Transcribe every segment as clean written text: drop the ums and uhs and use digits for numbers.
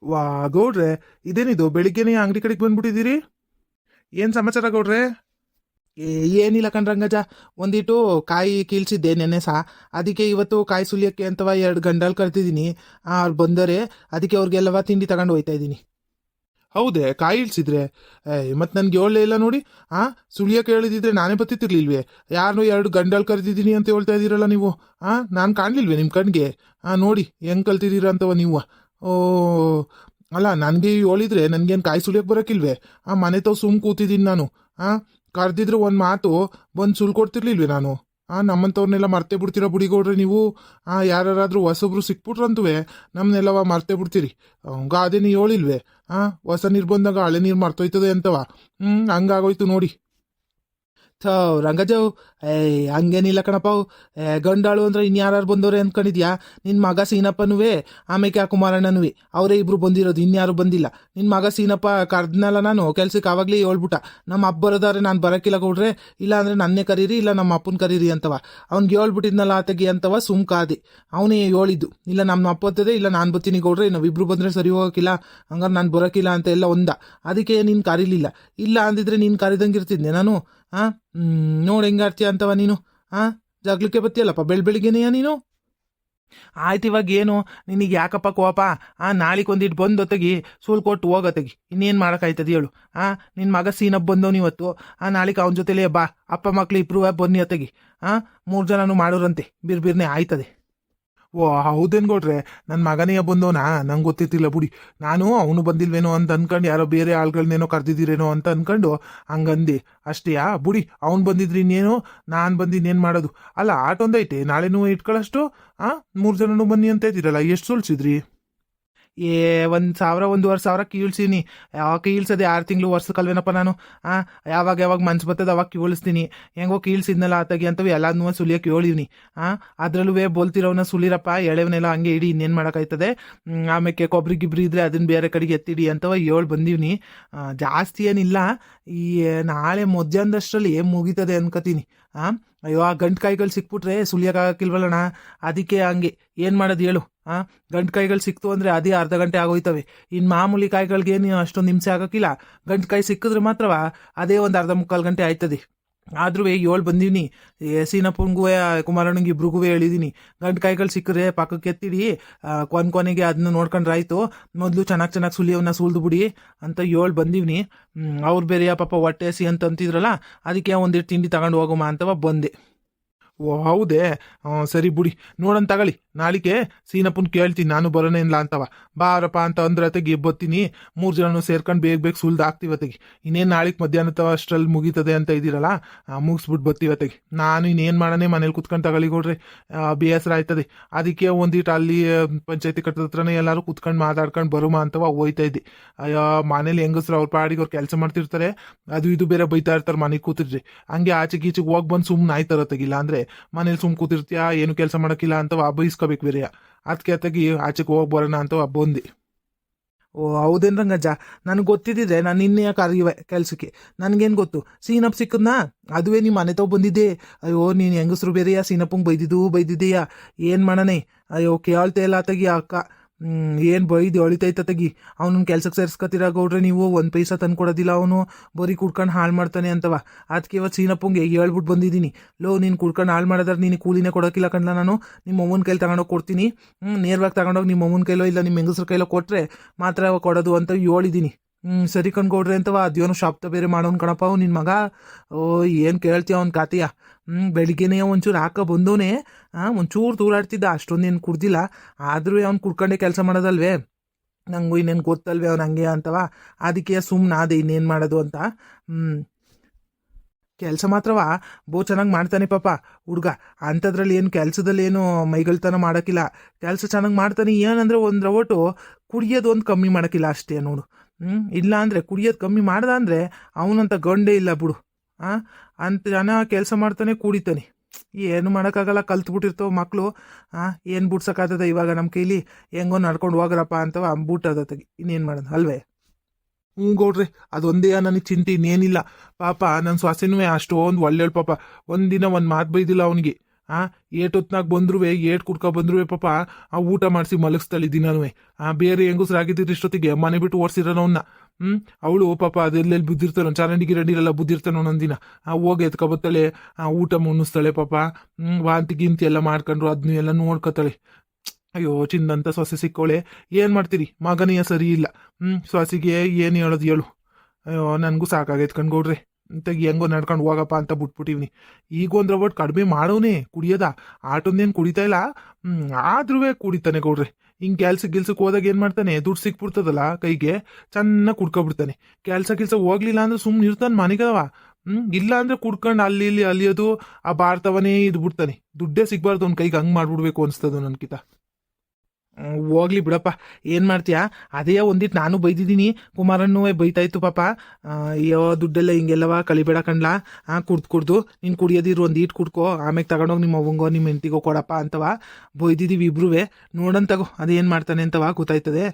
ವಾ ಗೌಡ್ರೆ, ಇದೇನಿದು ಬೆಳಿಗ್ಗೆನೇ ಅಂಗಡಿ ಕಡೆಗೆ ಬಂದ್ಬಿಟ್ಟಿದ್ದೀರಿ? ಏನ್ ಸಮಾಚಾರ ಗೌಡ್ರೆ? ಏ, ಏನಿಲ್ಲ ಕಣ್ರಂಗಜ. ಒಂದಿಟ್ಟು ಕಾಯಿ ಕೀಳ್ಸಿದ್ದೆ ನೆನ್ನೆ ಸಹ. ಅದಕ್ಕೆ ಇವತ್ತು ಕಾಯಿ ಸುಲಿಯಕ್ಕೆ ಅಂತವ 2 ಗಂಡಲ್ ಕರ್ತಿದ್ದೀನಿ. ಅವ್ರು ಬಂದರೆ ಅದಕ್ಕೆ ಅವ್ರಿಗೆಲ್ಲವ ತಿಂಡಿ ತಗೊಂಡು ಹೋಯ್ತಾ ಇದ್ದೀನಿ. ಹೌದೇ, ಕಾಯಿ ಇಳ್ಸಿದ್ರೆ? ಮತ್ತೆ ನನ್ಗೆ ಹೇಳಲೇ ಇಲ್ಲ ನೋಡಿ. ಸುಳಿಯಕ್ಕೆ ಹೇಳಿದಿದ್ರೆ ನಾನೇ ಬತ್ತಿರ್ಲಿಲ್ವೇ? ಯಾರು 2 ಗಂಡಲ್ ಕರ್ತಿದ್ದೀನಿ ಅಂತ ಹೇಳ್ತಾ ಇದ್ದೀರಲ್ಲ ನೀವು. ನಾನು ಕಾಣ್ಲಿಲ್ವೇ ನಿಮ್ಮ ಕಣ್ಗೆ? ನೋಡಿ ಹೆಂಗ್ ಕಲ್ತಿದ್ದೀರ ಅಂತವ ನೀವು. ಓ, ಅಲ್ಲ ನನಗೆ ಹೇಳಿದ್ರೆ ನನ್ಗೇನು ಕಾಯಿ ಸುಲಿಯಕ್ಕೆ ಬರೋಕ್ಕಿಲ್ವೇ? ಮನೆ ತಾವು ಸುಮ್ ಕೂತಿದ್ದೀನಿ ನಾನು. ಕರ್ದಿದ್ರೆ ಒಂದು ಮಾತು ಬಂದು ಸುಲ್ಕೊಡ್ತಿರ್ಲಿಲ್ವೇ ನಾನು? ನಮ್ಮಂಥವ್ರನ್ನೆಲ್ಲ ಮರ್ತೇ ಬಿಡ್ತೀರ ಬುಡಿಗೌಡ್ರೆ ನೀವು. ಯಾರಾದ್ರೂ ಹೊಸಬ್ರು ಸಿಕ್ಬಿಟ್ರಂತುವೆ ನಮ್ಮನ್ನೆಲ್ಲವ ಮರ್ತೇ ಬಿಡ್ತೀರಿ. ಅದೇ ನೀವು ಹೇಳಿಲ್ವೇ? ಹೊಸ ನೀರು ಬಂದಾಗ ಹಳೆ ನೀರು ಮರ್ತೋಯ್ತದೆ ಅಂತವ. ಹಂಗಾಗೋಯ್ತು ನೋಡಿ. ಥೋ ರಂಗಜವ್, ಹಂಗೇನಿಲ್ಲ ಕಣಪ್ಪ. ಗಂಡಾಳು ಅಂದ್ರೆ ಇನ್ಯಾರು ಬಂದವ್ರೆ ಅನ್ಕೊಂಡಿದ್ಯಾ? ನಿನ್ನ ಮಗ ಸೀನಪ್ಪನುವೆ, ಆಮೇಲೆ ಆ ಕುಮಾರಣ್ಣನುವೆ, ಅವರೇ ಇಬ್ರು ಬಂದಿರೋದು, ಇನ್ಯಾರು ಬಂದಿಲ್ಲ. ನಿನ್ನ ಮಗ ಸೀನಪ್ಪ ಕರ್ದ್ನಲ್ಲ ನಾನು ಕೆಲ್ಸಕ್ಕೆ, ಆವಾಗಲೇ ಹೇಳ್ಬಿಟ್ಟ, ನಮ್ಮ ಅಪ್ಪ ಬರೋದಾರೆ ನಾನು ಬರೋಕ್ಕಿಲ್ಲ ಕೊಡ್ರೆ, ಇಲ್ಲ ಅಂದ್ರೆ ನನ್ನೇ ಕರೀರಿ, ಇಲ್ಲ ನಮ್ಮ ಅಪ್ಪನ ಕರೀರಿ ಅಂತವ. ಅವ್ನಿಗೆ ಹೇಳ್ಬಿಟ್ಟಿದ್ನಲ್ಲ ಆತಗಿ ಅಂತವ. ಸುಮ್ಕಾದೆ. ಅವನೇ ಹೇಳಿದ್ದು, ಇಲ್ಲ ನಮ್ಮ ಅಪ್ಪ ಬರ್ತದೆ, ಇಲ್ಲ ನಾನು ಬರ್ತೀನಿ ಗೌಡ್ರೆ, ನಾವಿಬ್ರು ಬಂದರೆ ಸರಿ ಹೋಗೋಕ್ಕಿಲ್ಲ, ಹಂಗಾರೆ ನಾನು ಬರೋಕ್ಕಿಲ್ಲ ಅಂತ ಎಲ್ಲ ಒಂದ. ಅದಕ್ಕೆ ನೀನು ಕರೀಲಿಲ್ಲ. ಇಲ್ಲ ಅಂದಿದ್ರೆ ನೀನು ಕರಿದಂಗಿರ್ತಿದ್ನೆ ನಾನು. ನೋಡಿ ಹೆಂಗಾಡ್ತೀಯ ಅಂತವ ನೀನು. ಜಗ್ಲಕ್ಕೆ ಬತ್ತಿಯಲ್ಲಪ್ಪ ಬೆಳಿಗ್ಗೆನೆಯ ನೀನು. ಆಯ್ತು, ಇವಾಗ ಏನು ನಿನಗೆ ಯಾಕಪ್ಪ ಕೋಪ? ನಾಳಿಗೆ ಒಂದಿಟ್ಟು ಬಂದು ತೆಗಿ, ಸೂಲ್ ಕೊಟ್ಟು ಹೋಗತ್ತೆಗಿ. ಇನ್ನೇನು ಮಾಡೋಕ್ಕಾಯ್ತದೆ ಹೇಳು? ನಿನ್ನ ಮಗ ಸೀನಪ್ಪ ಬಂದವನು ಇವತ್ತು. ನಾಳಿಗೆ ಅವನ ಜೊತೆಲೇ ಬಾ, ಅಪ್ಪ ಮಕ್ಳು ಇಬ್ರು ಬನ್ನಿ ಅತ್ತಗಿ. 3 ಜನನು ಮಾಡೋರಂತೆ, ಬಿರ್ಬಿರ್ನೆ ಆಯ್ತದೆ. ಓ ಹೌದೇನು ಗೌಡ್ರೆ, ನನ್ನ ಮಗನೇ ಬಂದವನಾ? ನಂಗೆ ಗೊತ್ತಿರ್ತಿಲ್ಲ ಬಿಡಿ. ನಾನು ಅವನು ಬಂದಿಲ್ವೇನೋ ಅಂತ ಅನ್ಕೊಂಡು ಯಾರೋ ಬೇರೆ ಆಳ್ಗಳನ್ನೇನೋ ಕರ್ದಿದ್ದೀರೇನೋ ಅಂತ ಅನ್ಕೊಂಡು ಹಂಗಂದೆ ಅಷ್ಟೇಯಾ ಬುಡಿ. ಅವ್ನು ಬಂದಿದ್ರಿ ಇನ್ನೇನು, ನಾನು ಬಂದಿನ್ನೇನು ಮಾಡೋದು? ಅಲ್ಲ ಆಟೊಂದೈತೆ, ನಾಳೆನೂ ಇಟ್ಕೊಳ್ಳಷ್ಟು. 3 ಜನನು ಬನ್ನಿ ಅಂತ ಇದ್ದೀರಲ್ಲ, ಎಷ್ಟು ಸುಲ್ಸಿದ್ರಿ? 1,000 1,500 ಕೀಳ್ಸೀನಿ. ಯಾವಾಗ ಕೀಳ್ಸದೆ 6 ತಿಂಗಳು ವರ್ಷಕ್ಕಲ್ವೇನಪ್ಪ ನಾನು. ಯಾವಾಗ ಮನ್ಸು ಬರ್ತದೆ ಅವಾಗ ಕೀಳಿಸ್ತೀನಿ. ಹೆಂಗೋ ಕೀಳ್ಸಿದ್ನಲ್ಲ ಆತಗಿ ಅಂತವೆ ಎಲ್ಲಾದ್ನೂ ಸುಲಿಯಕ್ಕೆ ಹೇಳಿವ್ನಿ. ಅದ್ರಲ್ಲೂ ಬೋಲ್ತಿರೋವನ್ನ ಸುಲಿರಪ್ಪ, ಎಳೆವನ್ನೆಲ್ಲ ಹಂಗೆ ಇಡಿ, ಇನ್ನೇನು ಮಾಡೋಕ್ಕಾಯ್ತದೆ? ಆಮೇಲೆ ಕೊಬ್ಬರಿ ಗಿಬ್ರಿ ಇದ್ರೆ ಅದನ್ನ ಬೇರೆ ಕಡೆಗೆ ಎತ್ತಿಡಿ ಅಂತವ ಬಂದೀವ್ನಿ. ಜಾಸ್ತಿ ಏನಿಲ್ಲ. ಈ ನಾಳೆ ಮಧ್ಯಾಹ್ನದಷ್ಟರಲ್ಲಿ ಮುಗೀತದೆ ಅನ್ಕೋತೀನಿ. ಅಯ್ಯೋ, ಆ ಗಂಟು ಕಾಯಿಗಳು ಸಿಕ್ಬಿಟ್ರೆ ಸುಲಿಯೋಕ್ಕಾಗಕ್ಕಿಲ್ವಲ್ಲಣ್ಣ, ಅದಕ್ಕೆ ಹಂಗೆ ಏನು ಮಾಡೋದು ಹೇಳು? ಗಂಟು ಕಾಯಿಗಳು ಸಿಕ್ತು ಅಂದರೆ ಅದೇ ಅರ್ಧ ಗಂಟೆ ಆಗೋಯ್ತವೆ. ಇನ್ನು ಮಾಮೂಲಿ ಕಾಯಿಗಳಿಗೇನು ಅಷ್ಟೊಂದು ಹಿಂಸೆ ಆಗೋಕ್ಕಿಲ್ಲ. ಗಂಟು ಕಾಯಿ ಸಿಕ್ಕಿದ್ರೆ ಮಾತ್ರವ ಅದೇ ಒಂದು ಅರ್ಧ ಮುಕ್ಕಾಲು ಗಂಟೆ ಆಯ್ತದೆ. ಆದ್ರೂ ಬಂದೀನಿ. ಸೀನಪ್ಪನಿಗೂ ಕುಮಾರಣ್ಣಂಗೆ ಇಬ್ರಿಗೂ ಹೇಳಿದೀನಿ, ಗಂಟು ಕಾಯಿಗಳು ಸಿಕ್ಕರೆ ಪಕ್ಕಕ್ಕೆ ಎತ್ತಿಡಿ, ಕೊನೆಗೆ ಅದನ್ನ ನೋಡ್ಕೊಂಡ್ರೆ ಆಯ್ತು, ಮೊದಲು ಚೆನ್ನಾಗಿ ಸುಲಿಯವನ್ನ ಸುಲ್ದು ಬಿಡಿ ಅಂತ ಬಂದೀವ್ನಿ. ಅವ್ರು ಬೇರೆ ಪಾಪ ಹೊಟ್ಟೆ ಹಸಿ ಅಂತ ಅಂತಿದ್ರಲ್ಲ, ಅದಕ್ಕೆ ಒಂದಿಟ್ಟು ತಿಂಡಿ ತಗೊಂಡು ಹೋಗೋಮ ಅಂತವ ಬಂದೆ. ಓ ಹೌದೇ, ಸರಿ ಬಿಡಿ, ನೋಡೋಣ ತಗೊಳ್ಳಿ. ನಾಳಿಗೆ ಸೀನಪ್ಪನ ಕೇಳ್ತೀನಿ, ನಾನು ಬರೋನೇನಿಲ್ಲ ಅಂತವ. ಬಾರಪ್ಪ ಅಂತ ಅಂದ್ರೆ ಅತೆಗೆ ಬತ್ತೀನಿ. 3 ಜನನು ಸೇರ್ಕೊಂಡು ಬೇಗ ಸುಲ್ದು ಹಾಕ್ತಿವತೆಗೆ. ಇನ್ನೇನು ನಾಳಿಗೆ ಮಧ್ಯಾಹ್ನ ಅಷ್ಟರಲ್ಲಿ ಮುಗೀತದೆ ಅಂತ ಇದ್ದೀರಲ್ಲ, ಮುಗಿಸ್ಬಿಟ್ಟು ಬತ್ತೀವತೆಗೆ. ನಾನು ಇನ್ನೇನು ಮಾಡೋಣ, ಮನೇಲಿ ಕುತ್ಕೊಂಡು ತಗೊಳ್ಳಿ ಕೊಡ್ರಿ, ಬೇಸರ ಆಯ್ತದೆ. ಅದಕ್ಕೆ ಒಂದಿಟ್ಟು ಅಲ್ಲಿ ಪಂಚಾಯತಿ ಕಟ್ಟದ ಹತ್ರನೇ ಎಲ್ಲರೂ ಕುತ್ಕೊಂಡು ಮಾತಾಡ್ಕೊಂಡು ಬರುಮ ಅಂತವ ಹೋಯ್ತಾ ಇದ್ದೆ. ಅಯ್ಯೋ, ಮನೇಲಿ ಹೆಂಗಸ್ರು ಅವ್ರ ಪಾಡಿಗೆ ಅವ್ರು ಕೆಲಸ ಮಾಡ್ತಿರ್ತಾರೆ, ಅದು ಇದು ಬೇರೆ ಬೈತಾ ಇರ್ತಾರೆ ಮನೆಗೆ ಕೂತಿರ್ರಿ. ಹಂಗೆ ಆಚೆಗೆ ಈಚೆಗೆ ಹೋಗಿ ಬಂದು ಸುಮ್ಮನೆ ಆಯ್ತಾರ ತೆಗಿಲ್ಲ ಅಂದ್ರೆ ಮನೇಲಿ ಸುಮ್ ಕೂತಿರ್ತೀಯ, ಏನು ಕೆಲಸ ಮಾಡೋಕ್ಕಿಲ್ಲ ಅಂತವ ಬೈಸ್ಕೋಬೇಕು ಬೇರೆ. ಅದಕ್ಕೆ ಅತ್ತಾಗಿ ಆಚೆಗೆ ಹೋಗಿ ಬರೋಣ ಅಂತವ ಬಂದು. ಓ ಹೌದೇನು ರಂಗಜ್ಜ, ನನಗೆ ಗೊತ್ತಿದ್ದಿದ್ರೆ ನಾನು ನಿನ್ನೆ ಕರೆಯುವೆ ಕೆಲಸಕ್ಕೆ. ನನಗೇನು ಗೊತ್ತು ಸೀನಪ್ಪ ಸಿಕ್ಕದ್ನಾ? ಅದುವೇ ನಿಮ್ಮ ಮನೆ ತಾವು ಬಂದಿದ್ದೆ. ಅಯ್ಯೋ, ನೀನು ಹೆಂಗಸ್ರು ಬೇರೆಯಾ, ಸೀನಪ್ಪಂಗೆ ಬೈದಿದ್ದೀಯಾ? ಏನು ಮಾಡಣೆ? ಅಯ್ಯೋ ಕೇಳ್ತಾ ಇಲ್ಲ ತೆಗಿ ಅಕ್ಕ. ಏನು ಬೈದು ಹೊಳಿತೈತ ತೆಗಿ. ಅವನನ್ನ ಕೆಲ್ಸಕ್ಕೆ ಸೇರಿಸ್ಕೊತೀರ ಗೌಡ್ರೆ ನೀವು? 1 ಪೈಸಾ ತಂದು ಕೊಡೋದಿಲ್ಲ ಅವನು, ಬರೀ ಕುಡ್ಕೊಂಡು ಹಾಳು ಮಾಡ್ತಾನೆ ಅಂತವ. ಅದಕ್ಕೆ ಇವತ್ತು ಸೀನಪ್ಪಂಗೆ ಹೇಳ್ಬಿಟ್ಟು ಬಂದಿದ್ದೀನಿ, ಲೋ ನೀನು ಕುಡ್ಕೊಂಡು ಹಾಳು ಮಾಡಿದ್ರೆ ನೀನು ಕೂಲಿನೇ ಕೊಡೋಕ್ಕಿಲ್ಲ ಕಣ್ಣ, ನಾನು ನಿಮ್ಮ ಅವ್ವನ ಕೈಲಿ ತಗೊಂಡೋಗಿ ಕೊಡ್ತೀನಿ. ನೇರವಾಗಿ ತಗೊಂಡೋಗಿ ನಿಮ್ಮ ಅವ್ವನ ಕೈಲೋ ಇಲ್ಲ ನಿಮ್ಮ ಹೆಂಗಸ್ರ ಕೈಲೋ ಕೊಟ್ಟರೆ ಮಾತ್ರ ಕೊಡೋದು ಅಂತ ಹೇಳಿದ್ದೀನಿ. ಸರಿ ಕಣ್ಕೊಡ್ರಿ ಅಂತವ. ಅದೇನೋ ಶಾಪ್ತ ಬೇರೆ ಮಾಡೋನು ಕಣಪ್ಪ ಅವ್ ನಿನ್ನ ಮಗ. ಓ ಏನು ಕೇಳ್ತೀಯ ಅವ್ನ ಕಾತೀಯ? ಬೆಳಿಗ್ಗೆನೇ ಒಂಚೂರು ಹಾಕ ಬಂದವನೇ, ಒಂಚೂರು ತೂರಾಡ್ತಿದ್ದ, ಅಷ್ಟೊಂದೇನು ಕುಡ್ದಿಲ್ಲ. ಆದರೂ ಅವ್ನು ಕುಡ್ಕೊಂಡೇ ಕೆಲಸ ಮಾಡೋದಲ್ವೇ, ನಂಗೂ ಇನ್ನೇನು ಗೊತ್ತಲ್ವೇ ಅವ್ನು ಹಂಗೆ ಅಂತವ. ಅದಕ್ಕೆ ಸುಮ್ಮನೆ ಅದೇ ಇನ್ನೇನು ಮಾಡೋದು ಅಂತ. ಕೆಲಸ ಮಾತ್ರವ ಚೆನ್ನಾಗಿ ಮಾಡ್ತಾನೆ ಪಾಪ ಹುಡುಗ. ಅಂಥದ್ರಲ್ಲಿ ಏನು ಕೆಲಸದಲ್ಲಿ ಏನು ಮೈಗಳ್ತನ ಮಾಡೋಕ್ಕಿಲ್ಲ, ಕೆಲಸ ಚೆನ್ನಾಗಿ ಮಾಡ್ತಾನೆ. ಏನಂದರೆ ಒಂದು ರವಟು ಕುಡಿಯೋದು ಒಂದು ಕಮ್ಮಿ ಮಾಡೋಕ್ಕಿಲ್ಲ ಅಷ್ಟೇ ನೋಡು. ಇಲ್ಲ ಅಂದರೆ ಕುಡಿಯೋದು ಕಮ್ಮಿ ಮಾಡ್ದ ಅಂದರೆ ಅವನಂತ ಗಂಡೇ ಇಲ್ಲ ಬಿಡು. ಅಂತ ಜನ ಕೆಲಸ ಮಾಡ್ತಾನೆ ಕುಡಿತಾನೆ. ಏನು ಮಾಡೋಕ್ಕಾಗಲ್ಲ, ಕಲ್ತ್ಬಿಟ್ಟಿರ್ತಾವೆ ಮಕ್ಕಳು. ಏನು ಬಿಡ್ಸೋಕ್ಕಾಗ್ತದೆ ಇವಾಗ ನಮ್ಮ ಕೈಲಿ? ಹೆಂಗೋ ನಡ್ಕೊಂಡು ಹೋಗ್ರಪ್ಪ ಅಂತವ ಅಂಬುಟ್ಟದತ್ತಾಗಿ ಇನ್ನೇನು ಮಾಡೋದು ಅಲ್ವೇ? ಗೌಡ್ರಿ, ಅದೊಂದೇ ನನಗೆ ಚಿಂತೆ, ಇನ್ನೇನಿಲ್ಲ. ಪಾಪ ನನ್ನ ಸೊಸೆನೂ ಅಷ್ಟೊಂದು ಒಳ್ಳೆಯಳು ಪಾಪ. ಒಂದಿನ ಒಂದು ಮಾತು ಬೈದಿಲ್ಲ ಅವನಿಗೆ. ಏಟೊತ್ನಾಗ ಬಂದ್ರು ಏಟ್ ಕುಡ್ಕೊ ಬಂದ್ರು ಪಾಪ ಆ ಊಟ ಮಾಡಿಸಿ ಮಲಗಿಸ್ತಾಳೆ ದಿನಾನು. ಬೇರೆ ಹೆಂಗಸ್ರಾಗಿದ್ದಿದ್ದು ಇಷ್ಟೊತ್ತಿಗೆ ಮನೆ ಬಿಟ್ಟು ಓಡಿಸಿರೋನ ಅವನ್ನ. ಅವಳು ಪಾಪ ಅದೆಲ್ಲೆಲ್ಲಿ ಬುದ್ಧಿರ್ತಾನೆ, ಚರಂಡಿಗೆ ರೆಡಿರೆಲ್ಲ ಬುದ್ಧಿರ್ತಾನೆ ಒಂದೊಂದಿನ. ಹೋಗಿ ಎತ್ಕೊಬತ್ತಾಳೆ, ಊಟ ಮುನ್ನಿಸ್ತಾಳೆ ಪಾಪ. ವಾಂತಿ ಗಿಂತಿ ಎಲ್ಲ ಮಾಡ್ಕೊಂಡ್ರು ಅದನ್ನ ಎಲ್ಲ ನೋಡ್ಕೊತಾಳೆ. ಅಯ್ಯೋ ಚಿಂದಂತ ಸೊಸೆ ಸಿಕ್ಕೋಳೆ. ಏನ್ ಮಾಡ್ತೀರಿ, ಮಗನಿಯ ಸರಿ ಇಲ್ಲ. ಸೊಸೆಗೆ ಏನು ಹೇಳೋದು ಹೇಳು. ಅಯ್ಯೋ ನನಗೂ ಸಾಕಾಗೈತೆ ಕಣ್ಗೌಡ್ರೆ. ತೆಗಿ ಹೆಂಗೋ ನಡ್ಕೊಂಡು ಹೋಗಪ್ಪ ಅಂತ ಬಿಟ್ಬಿಟ್ಟಿವ್ನಿ. ಈಗ ಒಂದ್ರ ಒಟ್ಟು ಕಡಿಮೆ ಮಾಡೋನೆ ಕುಡಿಯೋದ. ಆಟೊಂದೇನು ಕುಡಿತಾ ಇಲ್ಲ, ಆದ್ರೂ ಕುಡಿತಾನೆ ಗೌಡ್ರೆ. ಹಿಂಗೆ ಕೆಲ್ಸಕ್ಕೆ ಹೋದಾಗ ಏನು ಮಾಡ್ತಾನೆ, ದುಡ್ಡು ಸಿಕ್ಬಿಡ್ತದಲ್ಲ ಕೈಗೆ, ಚೆನ್ನಾಗಿ ಕುಡ್ಕೊಬಿಡ್ತಾನೆ. ಕೆಲ್ಸ ಹೋಗ್ಲಿಲ್ಲ ಅಂದ್ರೆ ಸುಮ್ಮನೆ ಇರ್ತಾನೆ ಮನೆಗವ. ಇಲ್ಲ ಅಂದ್ರೆ ಕುಡ್ಕೊಂಡು ಅಲ್ಲಿ ಇಲ್ಲಿ ಅಲಿಯೋದು, ಆ ಬಾರ್ತವನೇ ಇದು ಬಿಡ್ತಾನೆ. ದುಡ್ಡೇ ಸಿಗ್ಬಾರ್ದು ಅವ್ನ ಕೈಗೆ, ಹಂಗೆ ಮಾಡ್ಬಿಡ್ಬೇಕು ಅನ್ಸ್ತದ ನನ್ಕಿತ. ಹೋಗ್ಲಿ ಬಿಡಪ್ಪ, ಏನು ಮಾಡ್ತೀಯಾ. ಅದೇ ಒಂದಿಟ್ಟು ನಾನು ಬೈದಿದ್ದೀನಿ, ಕುಮಾರಣ್ಣೂ ಬೈತಾ ಇತ್ತು ಪಾಪ. ಅಯ್ಯೋ ದುಡ್ಡೆಲ್ಲ ಹಿಂಗೆಲ್ಲವ ಕಳಿಬೇಡ ಕಣ್ಲಾ. ಕುಡ್ದು ನೀನು ಕುಡಿಯೋದಿರು ಒಂದೀಟ್ ಕುಡ್ಕೋ, ಆಮೇಲೆ ತಗೊಂಡೋಗಿ ನಿಮ್ಮ ಅವ್ವಂಗೋ ನಿಮ್ಮ ಹೆಂಡ್ತಿಗೋ ಕೊಡಪ್ಪ ಅಂತವ ಬೈದಿದ್ದೀವಿ ಇಬ್ರೂ. ನೋಡೋಣ ತಗೋ ಅದೇನು ಮಾಡ್ತಾನೆ ಅಂತವ ಗೊತ್ತಾಯ್ತದೆ.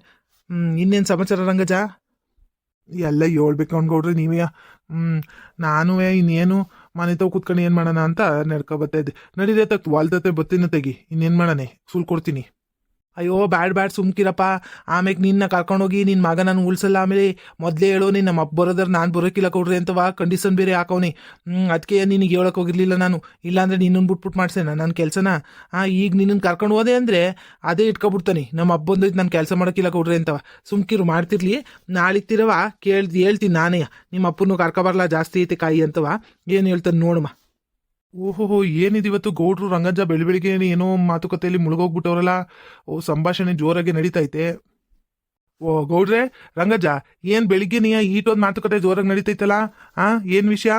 ಇನ್ನೇನು ಸಮಾಚಾರ ರಂಗಜ? ಎಲ್ಲ ಹೇಳ್ಬೇಕು ಅನ್ಕೊಡ್ರಿ ನೀವೇ. ನಾನು ಇನ್ನೇನು ಮನೆ ತಗೋ ಕೂತ್ಕೊಂಡು ಏನು ಮಾಡೋಣ ಅಂತ ನಡ್ಕೊ ಬರ್ತಾ ಇದ್ದೆ. ನಡೀದೆ ತಗ್ ವಾಲ್ದತೆ ಬತ್ತಿನ ತೆಗಿ, ಇನ್ನೇನು ಮಾಡೋಣ, ಸುಲ್ ಕೊಡ್ತೀನಿ. ಅಯ್ಯೋ ಬ್ಯಾಡ್ ಸುಮ್ಕಿರಪ್ಪ. ಆಮೇಲೆ ನಿನ್ನ ಕರ್ಕೊಂಡೋಗಿ ನಿನ್ನ ಮಗ ನಾನು ಉಳ್ಸಲ್ಲ. ಆಮೇಲೆ ಮೊದಲೇ ಹೇಳೋ ನೀನು ನಮ್ಮ ಅಪ್ಪ ಬರೋದ್ರೆ ನಾನು ಬರೋಕಿಲ್ಲ ಕೊಡ್ರಿ ಅಂತವಾ ಕಂಡೀಷನ್ ಬೇರೆ ಹಾಕೋನಿ. ಅದಕ್ಕೆ ನಿನಗೆ ಹೇಳೋಕೆ ಹೋಗಿರ್ಲಿಲ್ಲ ನಾನು. ಇಲ್ಲಾಂದ್ರೆ ನಿನ್ನನ್ನು ಬಿಟ್ಬಿಟ್ಟು ಮಾಡ್ಸೇನ ನನ್ನ ಕೆಲಸನ. ಈಗ ನಿನ್ನನ್ನು ಕರ್ಕೊಂಡು ಹೋದೆ ಅಂದರೆ ಅದೇ ಇಟ್ಕೊಬಿಡ್ತಾನೆ, ನಮ್ಮ ಅಪ್ಪ ಬಂದೈತೆ ನಾನು ಕೆಲಸ ಮಾಡೋಕ್ಕಿಲ್ಲ ಕೊಡ್ರಿ ಅಂತವ. ಸುಮ್ಕಿರು ಮಾಡ್ತಿರ್ಲಿ, ನಾಳಿತ್ತಿರವ ಹೇಳ್ತೀನಿ ನಾನೇ. ನಿಮ್ಮ ಅಪ್ಪನೂ ಕರ್ಕೊಬರಲ್ಲ, ಜಾಸ್ತಿ ಐತೆ ಕಾಯಿ ಅಂತವ. ಏನು ಹೇಳ್ತಾನೆ ನೋಡಮ್ಮ. ಓಹೋ ಏನಿದಿವತ್ತು ಗೌಡ್ರು ರಂಗಜ್ಜ ಬೆಳಿಗ್ಗೆ ಏನೋ ಮಾತುಕತೆಯಲ್ಲಿ ಮುಳುಗೋಗ್ಬಿಟ್ಟವ್ರಲ್ಲ. ಸಂಭಾಷಣೆ ಜೋರಾಗಿ ನಡೀತೈತೆ. ಓ ಗೌಡ್ರೆ, ರಂಗಜ್ಜ ಏನ್ ಬೆಳಿಗ್ಗೆ ನೀ ಈಟೊಂದು ಮಾತುಕತೆ ಜೋರಾಗಿ ನಡೀತೈತಲ್ಲ. ಏನ್ ವಿಷಯ?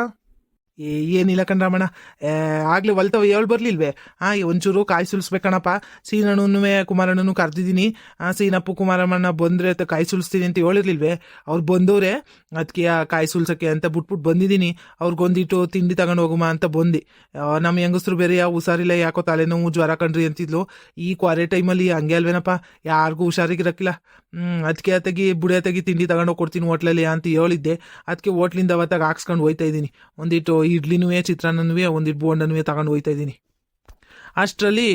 ಏನಿಲ್ಲ ಕಣ್ರಮಣ, ಆಗ್ಲೇ ಹೊಲ್ತವ ಹೇಳಿ ಬರ್ಲಿಲ್ವೇ? ಒಂಚೂರು ಕಾಯಿ ಸುಲಿಸ್ಬೇಕಣಪ್ಪ. ಸೀನಣ್ಣನೂ ಕುಮಾರಣ್ಣನೂ ಕರ್ದಿದ್ದೀನಿ. ಸೀನಪ್ಪು ಕುಮಾರಮ್ಮನ ಬಂದ್ರೆ ಕಾಯಿ ಸುಲಿಸ್ತೀನಿ ಅಂತ ಹೇಳಿರ್ಲಿಲ್ವೇ? ಅವ್ರು ಬಂದವ್ರೆ, ಅದಕ್ಕೆ ಕಾಯಿ ಸುಲ್ಸಕ್ಕೆ ಅಂತ ಬಿಟ್ಬಿಟ್ಟು ಬಂದಿದ್ದೀನಿ. ಅವ್ರಿಗೊಂದಿಟ್ಟು ತಿಂಡಿ ತಗೊಂಡು ಹೋಗುಮ ಅಂತ ಬಂದು. ನಮ್ಮ ಹೆಂಗಸ್ರು ಬೇರೆ ಹುಷಾರಿಲ್ಲ, ಯಾಕೋ ತಲೆನೋವು ಜ್ವರ ಕಂಡ್ರಿ ಅಂತಿದ್ಲು. ಈ ಕ್ವಾರೆ ಟೈಮಲ್ಲಿ ಹಂಗೆ ಅಲ್ವೇನಪ್ಪ, ಯಾರಿಗೂ ಹುಷಾರಿಗಿರಕ್ಕಿಲ್ಲ. ಅದಕ್ಕೆ ಬುಡಿಯತ್ತಾಗಿ ತಿಂಡಿ ತಗೊಂಡೋಗಿ ಕೊಡ್ತೀನಿ ಹೋಟ್ಲಲ್ಲಿ ಅಂತ ಹೇಳಿದ್ದೆ. ಅದಕ್ಕೆ ಹೋಟ್ಲಿಂದ ಅವತ್ತಾಗ ಹಾಕ್ಸ್ಕೊಂಡು ಹೋಯ್ತಾ ಇದ್ದೀನಿ. ಒಂದಿಟ್ಟು ಇಡ್ಲಿನೂ ಚಿತ್ರಾನ್ನನೂ ಒಂದಿಟ್ಟು ಬೋಂಡನೂ ತಗೊಂಡು ಹೋಯ್ತಾ ಇದ್ದೀನಿ. ಅಷ್ಟರಲ್ಲಿ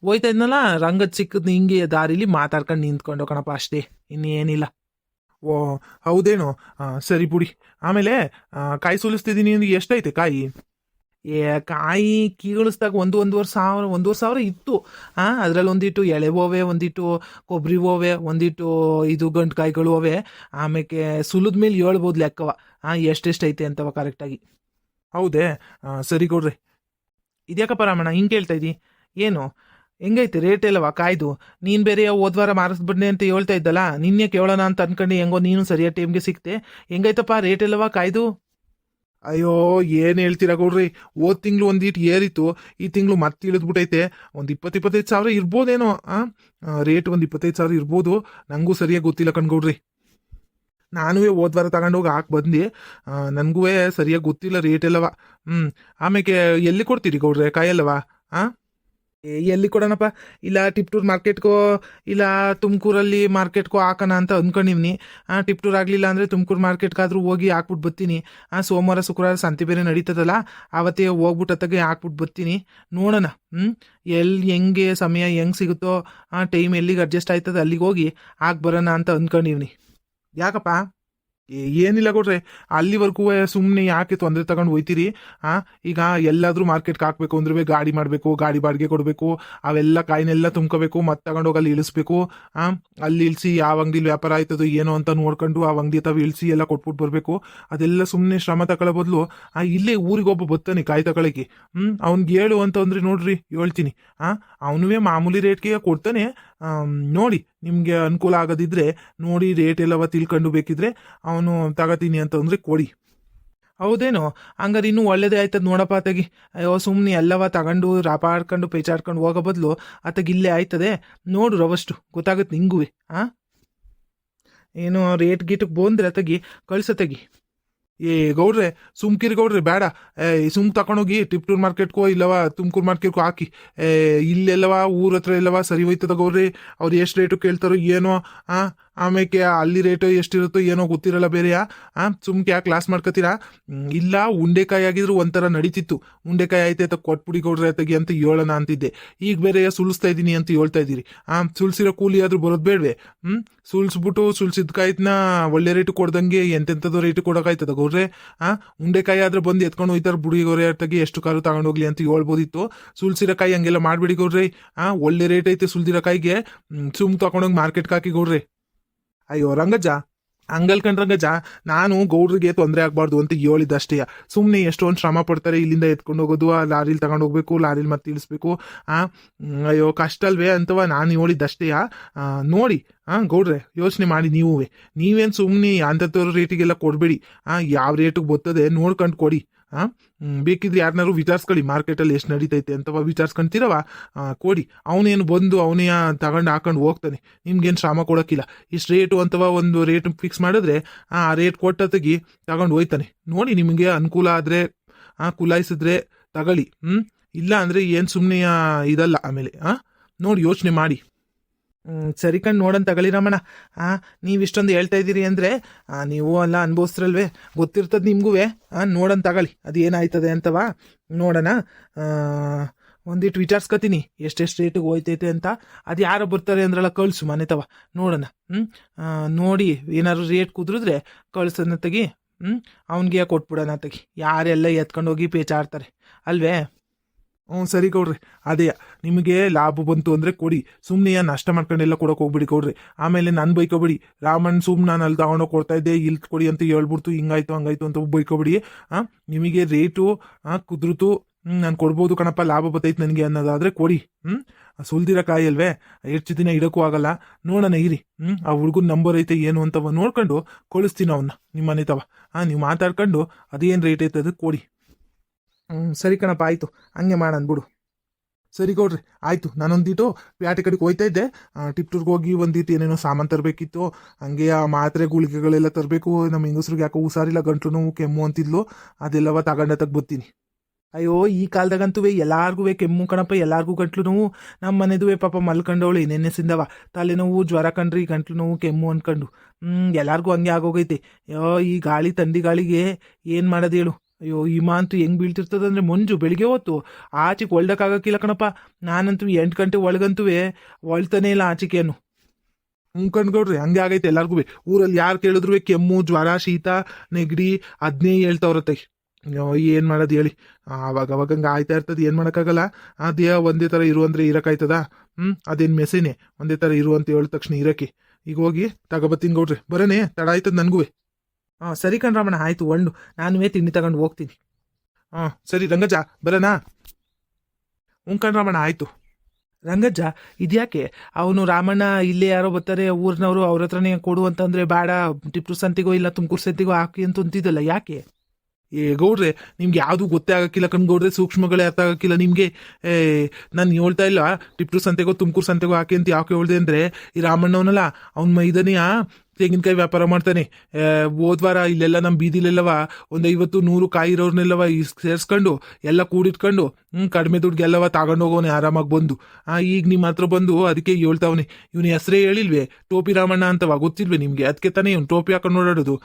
ಹೋಯ್ತಾ ಇದ್ನಲ್ಲ, ರಂಗದ್ ಸಿಕ್ಕದ್ ಹಿಂಗೆ ದಾರಿಲಿ ಮಾತಾಡ್ಕೊಂಡು ನಿಂತ್ಕೊಂಡು ಕಣಪ್ಪ, ಅಷ್ಟೇ, ಇನ್ನೇನಿಲ್ಲ. ಓ ಹೌದೇನು? ಸರಿ ಬಿಡಿ. ಆಮೇಲೆ ಕಾಯಿ ಸುಲಿಸ್ತಿದ್ದೀನಿ ಅಂದ್ರೆ ಎಷ್ಟೈತೆ ಕಾಯಿ? ಕಾಯಿ ಕೀಳಿಸ್ದಾಗ ಒಂದೂವರೆ ಸಾವಿರ ಇತ್ತು. ಅದ್ರಲ್ಲಿ ಒಂದಿಟ್ಟು ಎಳೆ ಹೋವೆ, ಒಂದಿಟ್ಟು ಕೊಬ್ಬರಿ ಹೋವೆ, ಒಂದಿಟ್ಟು ಇದು ಗಂಟು ಕಾಯಿಗಳು ಹೋವೆ. ಆಮೇಲೆ ಸುಲಿದ ಮೇಲೆ ಹೇಳ್ಬೋದು ಲೆಕ್ಕವ ಎಷ್ಟೆಷ್ಟೈತೆ ಅಂತವ ಕರೆಕ್ಟಾಗಿ. ಹೌದೇ? ಸರಿ ಕೊಡ್ರಿ. ಇದ್ಯಾಕಪ್ಪ ರಾಮಣ್ಣ ಹಿಂಗೆ ಕೇಳ್ತಾ ಇದ್ದಿ? ಏನು ಹೆಂಗೈತೆ ರೇಟ್ ಎಲ್ಲವ ಕಾಯ್ದು? ನೀನು ಬೇರೆ ಹೋದ್ವಾರ ಮಾರಿಸ್ಬಿಡ್ನೆ ಅಂತ ಹೇಳ್ತಾ ಇದ್ದಲ್ಲ, ನಿನ್ನೆ ಕೇಳೋಣ ಅಂತ ಅನ್ಕೊಂಡು ಹೆಂಗೋ ನೀನು ಸರಿಯಾದ ಟೈಮ್ಗೆ ಸಿಕ್ತೆ. ಹೆಂಗೈತಪ್ಪ ರೇಟ್ ಎಲ್ಲವ ಕಾಯ್ದು? ಅಯ್ಯೋ ಏನು ಹೇಳ್ತೀರಾ ಗೌಡ್ರಿ, ಹೋದ ತಿಂಗಳು ಒಂದಿಟ್ಟು ಏರಿತ್ತು, ಈ ತಿಂಗಳು ಮತ್ತೆ ಇಳಿದ್ಬಿಟ್ಟೈತೆ. ಒಂದು 25 ಸಾವಿರ ಇರ್ಬೋದೇನೋ. ರೇಟ್ ಒಂದು 25 ಸಾವಿರ ಇರ್ಬೋದು, ನನಗೂ ಸರಿಯಾಗಿ ಗೊತ್ತಿಲ್ಲ ಕಣ್ಗೌಡ್ರಿ. ನಾನು ಹೋದ್ವಾರ ತಗೊಂಡೋಗಿ ಬಂದು, ನನಗೂ ಸರಿಯಾಗಿ ಗೊತ್ತಿಲ್ಲ ರೇಟ್ ಎಲ್ಲವ. ಆಮೇಲೆ ಎಲ್ಲಿ ಕೊಡ್ತೀರಿ ಗೌಡ್ರೆ ಕಾಯಲ್ಲವ? ಎಲ್ಲಿ ಕೊಡೋಣಪ್ಪ, ಇಲ್ಲ ಟಿಪ್ಟೂರ್ ಮಾರ್ಕೆಟ್ಗೋ ಇಲ್ಲ ತುಮಕೂರಲ್ಲಿ ಮಾರ್ಕೆಟ್ಗೋ ಹಾಕೋಣ ಅಂತ ಅಂದ್ಕೊಂಡಿವ್ನಿ. ಟಿಪ್ಟೂರ್ ಆಗಲಿಲ್ಲ ಅಂದರೆ ತುಮಕೂರು ಮಾರ್ಕೆಟ್ಗಾದ್ರೂ ಹೋಗಿ ಹಾಕ್ಬಿಟ್ಟು ಬರ್ತೀನಿ. ಸೋಮವಾರ ಶುಕ್ರವಾರ ಸಂತೆ ಬೇರೆ ನಡೀತದಲ್ಲ, ಆವತ್ತೇ ಹೋಗ್ಬಿಟ್ಟು ಅತ್ತಾಗೆ ಹಾಕ್ಬಿಟ್ಟು ಬರ್ತೀನಿ. ನೋಡೋಣ ಎಲ್ಲಿ ಹೆಂಗೆ ಸಮಯ ಹೆಂಗೆ ಸಿಗುತ್ತೋ ಟೈಮ್ ಎಲ್ಲಿಗೆ ಅಡ್ಜಸ್ಟ್ ಆಯ್ತದ ಅಲ್ಲಿಗೆ ಹೋಗಿ ಹಾಕಿ ಬರೋಣ ಅಂತ ಅಂದ್ಕೊಂಡಿವ್ನಿ. ಯಾಕಪ್ಪ? ಏನಿಲ್ಲ ಕೊಡ್ರೆ, ಅಲ್ಲಿವರೆಗೂ ಸುಮ್ಮನೆ ಯಾಕೆ ತೊಂದರೆ ತಗೊಂಡು ಹೋಯ್ತೀರಿ? ಈಗ ಎಲ್ಲಾದ್ರೂ ಮಾರ್ಕೆಟ್ಗೆ ಹಾಕ್ಬೇಕು ಅಂದ್ರೆ ಗಾಡಿ ಮಾಡಬೇಕು, ಗಾಡಿ ಬಾಡಿಗೆ ಕೊಡಬೇಕು, ಅವೆಲ್ಲ ಕಾಯಿನೆಲ್ಲ ತುಂಬ್ಕೋಬೇಕು, ಮತ್ತೆ ತಗೊಂಡೋಗಿ ಅಲ್ಲಿ ಇಳಿಸ್ಬೇಕು. ಅಲ್ಲಿ ಇಳಿಸಿ ಯಾವ ಅಂಗಡಿಲಿ ವ್ಯಾಪಾರ ಆಯ್ತದೋ ಏನೋ ಅಂತ ನೋಡ್ಕೊಂಡು ಆ ಅಂಗಡಿ ತಾವು ಇಳಿಸಿ ಎಲ್ಲ ಕೊಟ್ಬಿಟ್ಟು ಬರಬೇಕು. ಅದೆಲ್ಲ ಸುಮ್ಮನೆ ಶ್ರಮ ತಗೊಳ್ಳೋ ಬದಲು ಇಲ್ಲೇ ಊರಿಗೊಬ್ಬ ಬರ್ತಾನೆ ಕಾಯಿ ತಗೊಳಕ್ಕೆ. ಅವ್ನಿಗೆ ಹೇಳು ಅಂತ ಅಂದ್ರೆ ನೋಡ್ರಿ ಹೇಳ್ತೀನಿ. ಅವನುವೇ ಮಾಮೂಲಿ ರೇಟ್ಗೆ ಕೊಡ್ತಾನೆ. ನೋಡಿ ನಿಮಗೆ ಅನುಕೂಲ ಆಗೋದಿದ್ರೆ ನೋಡಿ, ರೇಟ್ ಎಲ್ಲವ ತಿಳ್ಕೊಂಡು ಬೇಕಿದ್ರೆ ಅವನು ತಗೋತೀನಿ ಅಂತಂದ್ರೆ ಕೊಡಿ. ಹೌದೇನೋ? ಹಂಗಾರೆ ಇನ್ನೂ ಒಳ್ಳೇದೇ ಆಯ್ತದ ನೋಡಪ್ಪ ಅತ್ತಾಗಿ. ಅಯ್ಯೋ ಸುಮ್ಮನೆ ಎಲ್ಲವ ತಗೊಂಡು ರಾಪಾಡ್ಕೊಂಡು ಪೇಚಾಡ್ಕೊಂಡು ಹೋಗೋ ಬದಲು ಅತ್ತಾಗ ಇಲ್ಲೇ ಆಯ್ತದೆ. ನೋಡು ರವಷ್ಟು ಗೊತ್ತಾಗುತ್ತೆ ನಿಂಗೂ. ಏನು ರೇಟ್ ಗೀಟಕ್ಕೆ ಬಂದ್ರೆ ಅತ್ತಾಗಿ ಕಳ್ಸತ್ತಾಗಿ. ಗೌಡ್ರೆ ಸುಮ್ಕಿರಿ ಗೌಡ್ರಿ, ಬೇಡ. ಸುಮ್ ತಗೊಂಡೋಗಿ ಟಿಪ್ಟೂರ್ ಮಾರ್ಕೆಟ್ಗೋ ಇಲ್ಲವ ತುಮಕೂರು ಮಾರ್ಕೆಟ್ಗೋ ಹಾಕಿ. ಇಲ್ಲೆಲ್ಲವ ಊರ ಹತ್ರ ಎಲ್ಲವ ಸರಿ ಹೋಯ್ತದ ಗೌಡ್ರಿ. ಅವ್ರು ಎಷ್ಟು ರೇಟು ಕೇಳ್ತಾರೋ ಏನೋ. ಆಮೇಲೆ ಅಲ್ಲಿ ರೇಟು ಎಷ್ಟಿರುತ್ತೋ ಏನೋ ಗೊತ್ತಿರಲ್ಲ ಬೇರೆಯಾ. ಸುಮ್ಕೆ ಯಾಕೆ ಕ್ಲಾಸ್ ಮಾಡ್ಕೋತೀರಾ? ಇಲ್ಲ ಉಂಡೆಕಾಯಿ ಆಗಿದ್ರು ಒಂಥರ ನಡೀತಿತ್ತು. ಉಂಡೆಕಾಯಿ ಆಯ್ತು ಅಂತ ಕೊಟ್ಬಿಡಿ ಗೌಡ್ರೆ ತೆಗಿ ಅಂತ ಹೇಳೋಣ ಅಂತಿದ್ದೆ. ಈಗ ಬೇರೆ ಸುಲಿಸ್ತಾ ಇದ್ದೀನಿ ಅಂತ ಹೇಳ್ತಾ ಇದ್ದೀರಿ. ಸುಲ್ಸಿರೋ ಕೂಲಿ ಆದ್ರೂ ಬರೋದು ಬೇಡವೆ? ಸುಲ್ಸ್ಬಿಟ್ಟು ಸುಲ್ಸಿದ ಕಾಯ್ತನ ಒಳ್ಳೆ ರೇಟು ಕೊಡ್ದಂಗೆ ಎಂತೆಂಥದ್ದು ರೇಟು ಕೊಡೋಕಾಯ್ತದ ಗೌಡ್ರೆ? ಉಂಡೆಕಾಯಿ ಆದ್ರೆ ಬಂದು ಎತ್ಕೊಂಡು ಹೋಯ್ತಾರೆ ಬುಡಿ ಗೌರೆ ತೆಗಿ ಎಷ್ಟು ಕಾರು ತಗೊಂಡೋಗ್ಲಿ ಅಂತ ಹೇಳ್ಬೋದಿತ್ತು. ಸುಲ್ಸಿರೋ ಕಾಯಿ ಹಂಗೆಲ್ಲ ಮಾಡ್ಬಿಡಿ ಗೌಡ್ರೆ. ಒಳ್ಳೆ ರೇಟ್ ಐತೆ ಸುಲ್ದಿರೋ ಕಾಯಿಗೆ. ಸುಮ್ ತಗೊಂಡೋಗಿ ಮಾರ್ಕೆಟ್ಗೆ ಹಾಕಿ ಗೌಡ್ರೆ. ಅಯ್ಯೋ ರಂಗಜ್ಜ, ಹಂಗಲ್ಕಂಡ್ರಂಗಜ್ಜ, ನಾನು ಗೌಡ್ರಿಗೆ ತೊಂದರೆ ಆಗ್ಬಾರ್ದು ಅಂತ ಹೇಳಿದ್ದಷ್ಟೇ. ಸುಮ್ಮನೆ ಎಷ್ಟೊಂದು ಶ್ರಮ ಪಡ್ತಾರೆ, ಇಲ್ಲಿಂದ ಎತ್ಕೊಂಡು ಹೋಗೋದು, ಆ ಲಾರಿಲಿ ತಗೊಂಡು ಹೋಗ್ಬೇಕು, ಲಾರಿಲಿ ಮತ್ತೆ ಇಳಿಸ್ಬೇಕು. ಅಯ್ಯೋ ಕಷ್ಟ ಅಲ್ವೇ ಅಂತವ ನಾನು ಹೇಳಿದ್ದಷ್ಟೇ. ನೋಡಿ ಗೌಡ್ರೆ ಯೋಚನೆ ಮಾಡಿ ನೀವೇನು ಸುಮ್ಮನೆ ಅಂಥವ್ರ ರೇಟಿಗೆಲ್ಲ ಕೊಡಬೇಡಿ. ಯಾವ ರೇಟಿಗೆ ಬರ್ತದೆ ನೋಡ್ಕೊಂಡು ಕೊಡಿ. ಬೇಕಿದ್ರೆ ಯಾರನ್ನಾರು ವಿಚಾರಿಸ್ಕೊಳ್ಳಿ, ಮಾರ್ಕೆಟಲ್ಲಿ ಎಷ್ಟು ನಡೀತೈತೆ ಅಂತವ ವಿಚಾರಿಸ್ಕೊಂತೀರವ ಕೊಡಿ. ಅವನೇನು ಬಂದು ಅವನೇ ತಗೊಂಡು ಹಾಕೊಂಡು ಹೋಗ್ತಾನೆ, ನಿಮ್ಗೇನು ಶ್ರಮ ಕೊಡೋಕ್ಕಿಲ್ಲ. ಇಷ್ಟು ರೇಟು ಅಂತವ ಒಂದು ರೇಟ್ ಫಿಕ್ಸ್ ಮಾಡಿದ್ರೆ ಆ ರೇಟ್ ಕೊಟ್ಟತ್ತಿಗೆ ತಗೊಂಡು ಹೋಯ್ತಾನೆ. ನೋಡಿ ನಿಮಗೆ ಅನುಕೂಲ ಆದರೆ ಕುಲಾಯಿಸಿದ್ರೆ ತಗೊಳ್ಳಿ. ಇಲ್ಲ ಅಂದರೆ ಏನು ಸುಮ್ಮನೆ ಇದಲ್ಲ ಆಮೇಲೆ. ನೋಡಿ ಯೋಚನೆ ಮಾಡಿ. ಸರಿ ಕಣ್ ನೋಡೋಣ ತಗೊಳ್ಳಿ ರಮಣ. ನೀವು ಇಷ್ಟೊಂದು ಹೇಳ್ತಾ ಇದ್ದೀರಿ ಅಂದರೆ ನೀವು ಎಲ್ಲ ಅನ್ಭವಿಸ್ತಿರಲ್ವೇ, ಗೊತ್ತಿರ್ತದೆ ನಿಮಗೂ. ನೋಡೋಣ ತಗೊಳ್ಳಿ ಅದು ಏನಾಯ್ತದೆ ಅಂತವಾ ನೋಡೋಣ. ಒಂದಿಟ್ಟು ವಿಚಾರಿಸ್ಕೊತೀನಿ ಎಷ್ಟೆಷ್ಟು ರೇಟಿಗೆ ಹೋಯ್ತೈತೆ ಅಂತ. ಅದು ಯಾರೋ ಬರ್ತಾರೆ ಅಂದ್ರಲ್ಲ ಕಳಿಸು ಮನೆ ತವ ನೋಡೋಣ. ನೋಡಿ ಏನಾದ್ರು ರೇಟ್ ಕುದುರಿದ್ರೆ ಕಳ್ಸೋಣ ತೆಗಿ. ಅವನಿಗೆ ಕೊಟ್ಬಿಡೋಣ ತೆಗಿ. ಯಾರೆಲ್ಲ ಎತ್ಕೊಂಡೋಗಿ ಪೇಚಾಡ್ತಾರೆ ಅಲ್ವೇ? ಸರಿ ಗೌಡ್ರಿ, ಅದೇ ನಿಮಗೆ ಲಾಭ ಬಂತು ಅಂದರೆ ಕೊಡಿ. ಸುಮ್ಮನೆ ನಷ್ಟ ಮಾಡ್ಕೊಂಡೆಲ್ಲ ಕೊಡೋಕೆ ಹೋಗ್ಬಿಡಿ ಗೌಡ್ರಿ. ಆಮೇಲೆ ನಾನು ಬೈಕೋಬಿಡಿ, ರಾಮಣ್ಣ ಸುಮ್ಮನೆ ನಾನು ಅಲ್ಲಿ ತಗೊಂಡೋಗಿ ಕೊಡ್ತಾ ಇದ್ದೆ ಇಲ್ಲಿ ಕೊಡಿ ಅಂತ ಹೇಳ್ಬಿಡ್ತು, ಹಿಂಗಾಯ್ತು ಹಂಗಾಯ್ತು ಅಂತ ಬೈಕೋಬಿಡಿ. ನಿಮಗೆ ರೇಟು ಕುದ್ರುತು ನಾನು ಕೊಡ್ಬೋದು ಕಣಪ್ಪ, ಲಾಭ ಬತ್ತೈತೆ ನನಗೆ ಅನ್ನೋದಾದರೆ ಕೊಡಿ. ಸುಲ್ದಿರೋ ಕಾಯಿ ಅಲ್ವೇ, ಹೆಚ್ಚು ದಿನ ಇಡೋಕ್ಕೂ ಆಗಲ್ಲ. ನೋಡೋಣ ಇರಿ. ಆ ಹುಡುಗನ ನಂಬರ್ ಐತೆ ಏನು ಅಂತವ ನೋಡ್ಕೊಂಡು ಕಳಿಸ್ತೀನಿ ಅವನ್ನ ನಿಮ್ಮ ಮನೆ ತವ. ನೀವು ಮಾತಾಡ್ಕೊಂಡು ಅದೇನು ರೇಟ್ ಐತೆ ಅದಕ್ಕೆ ಕೊಡಿ. ಸರಿ ಕಣಪ್ಪ, ಆಯಿತು ಹಂಗೆ ಮಾಡೋಣ ಬಿಡು. ಸರಿ ಗೌಡ್ರಿ ಆಯಿತು. ನಾನೊಂದಿಟ್ಟು ಪ್ಯಾಟೆ ಕಡೆಗೆ ಹೋಯ್ತಾ ಇದ್ದೆ. ಟಿಪ್ಟೂರ್ಗೆ ಹೋಗಿ ಒಂದಿಟ್ಟು ಏನೇನೋ ಸಾಮಾನು ತರಬೇಕಿತ್ತು. ಹಂಗೆ ಆ ಮಾತ್ರೆ ಗುಳಿಗೆಗಳೆಲ್ಲ ತರಬೇಕು. ನಮ್ಮ ಹೆಂಗಸ್ರಿಗೆ ಯಾಕೋ ಹುಷಾರಿಲ್ಲ, ಗಂಟ್ಲು ನೋವು ಕೆಮ್ಮು ಅಂತಿದ್ಲು. ಅದೆಲ್ಲವ ತಗೊಂಡತ್ತಾಗ ಬರ್ತೀನಿ. ಅಯ್ಯೋ ಈ ಕಾಲದಾಗಂತೂ ಎಲ್ಲಾರ್ಗೂ ಕೆಮ್ಮು ಕಣಪ್ಪ, ಎಲ್ಲಾರ್ಗೂ ಗಂಟ್ಲು ನೋವು. ನಮ್ಮ ಮನೆದುವೆ ಪಾಪ ಮಲ್ಕೊಂಡವಳು ನೆನ್ನೆಸಿಂದವ ತಲೆನೋವು, ಜ್ವರ ಕಂಡ್ರಿ, ಗಂಟ್ಲು ನೋವು, ಕೆಮ್ಮು ಅನ್ಕೊಂಡು. ಎಲ್ಲಾರ್ಗೂ ಹಂಗೆ ಆಗೋಗೈತೆ. ಅಯ್ಯೋ ಈ ಗಾಳಿ ತಂಡಿ ಗಾಳಿಗೆ ಏನು ಮಾಡೋದು ಹೇಳು. ಅಯ್ಯೋ ಹಿಮ ಅಂತೂ ಹೆಂಗೆ ಬೀಳ್ತಿರ್ತದಂದ್ರೆ ಮಂಜು ಬೆಳಿಗ್ಗೆ ಹೊತ್ತು ಆಚೆಗೆ ಒಳ್ದಕ್ಕಾಗಕ್ಕಿಲ್ಲ ಕಣಪ್ಪ. ನಾನಂತೂ 8 ಗಂಟೆ ಒಳಗಂತೂ ಒಳ್ತಾನೆ ಇಲ್ಲ ಆಚೆಗೇನು. ಕಣ್ಗೌಡ್ರಿ ಹಂಗೆ ಆಗೈತೆ ಎಲ್ಲಾರ್ಗೂ. ಊರಲ್ಲಿ ಯಾರು ಕೇಳಿದ್ರು ಕೆಮ್ಮು, ಜ್ವರ, ಶೀತ, ನೆಗಡಿ ಅದನ್ನೇ ಹೇಳ್ತಾವ್ರತ್ತೆ. ಏನು ಮಾಡೋದು ಹೇಳಿ. ಅವಾಗ ಹಂಗೆ ಆಯ್ತಾ ಇರ್ತದೆ, ಏನು ಮಾಡೋಕ್ಕಾಗಲ್ಲ. ದೇಹ ಒಂದೇ ಥರ ಇರು ಅಂದರೆ ಇರೋಕ್ಕಾಯ್ತದ? ಅದೇನು ಮೆಸೇನೆ ಒಂದೇ ಥರ ಇರು ಅಂತ ಹೇಳಿದ ತಕ್ಷಣ ಇರೋಕ್ಕೆ. ಈಗ ಹೋಗಿ ತಗೋಬತ್ತೀನಿ ಗೌಡ್ರಿ, ಬರೋನೆ ತಡ ಆಯ್ತದ ನನಗೂ. ಸರಿ ಕಣ್ರಮಣ ಆಯಿತು, ಒಳ್ಳು ನಾನುವೇ ತಿಂಡಿ ತಗೊಂಡು ಹೋಗ್ತೀನಿ. ಸರಿ ರಂಗಜ್ಜ ಬರೋಣಾ? ಕಣ್ರಮಣ ಆಯಿತು. ರಂಗಜ್ಜ ಇದ್ಯಾಕೆ ಅವನು ರಾಮಣ್ಣ ಇಲ್ಲೇ ಯಾರೋ ಬರ್ತಾರೆ ಊರಿನವರು, ಅವ್ರ ಹತ್ರನೇ ಕೊಡು ಅಂತಂದರೆ ಬೇಡ, ಟಿಪ್ಪು ಸಂತೆಗೋ ಇಲ್ಲ ತುಮಕೂರು ಸಂತೆಗೋ ಹಾಕಿ ಅಂತ ಅಂತಿದ್ದಲ್ಲ, ಯಾಕೆ? ಗೌಡ್ರೆ ನಿಮ್ಗೆ ಯಾವುದು ಗೊತ್ತೇ ಆಗಕ್ಕಿಲ್ಲ ಕಣ್ಗೌಡ್ರೆ, ಸೂಕ್ಷ್ಮಗಳೇ ಅರ್ಥ ಆಗಕ್ಕಿಲ್ಲ ನಿಮಗೆ. ನಾನು ಹೇಳ್ತಾ ಇಲ್ಲ ಟಿಪ್ಪು ಸಂತೆಗೋ ತುಮಕೂರು ಸಂತೆಗೋ ಹಾಕಿ ಅಂತ ಯಾಕೆ ಹೇಳ್ದೆ ಅಂದರೆ, ಈ ರಾಮಣ್ಣವನಲ್ಲ ಅವ್ನ ಮೈದನೆಯ ತೆಂಗಿನಕಾಯಿ ವ್ಯಾಪಾರ ಮಾಡ್ತಾನೆ. ಹೋದ್ವಾರ ಇಲ್ಲೆಲ್ಲ ನಮ್ಮ ಬೀದಿಲೆಲ್ಲವ ಒಂದು 50-100 ಕಾಯಿ ಇರೋರ್ನೆಲ್ಲವ ಸೇರಿಸ್ಕೊಂಡು ಎಲ್ಲ ಕೂಡಿಟ್ಕೊಂಡು ಕಡಿಮೆ ದುಡ್ಗೆಲ್ಲವ ತಗೊಂಡು ಹೋಗೋನೆ ಆರಾಮಾಗಿ ಬಂದು. ಈಗ ನಿಮ್ಮ ಹತ್ರ ಬಂದು ಅದಕ್ಕೆ ಹೇಳ್ತಾವನೆ. ಇವನ ಹೆಸರೇ ಹೇಳಿಲ್ವೇ, ಟೋಪಿ ರಾಮಣ್ಣ ಅಂತವ, ಗೊತ್ತಿಲ್ವೇ ನಿಮಗೆ? ಅದಕ್ಕೆ ತಾನೇ ಇವ್ನು ಟೋಪಿ ಹಾಕೊಂಡು ನೋಡೋದು.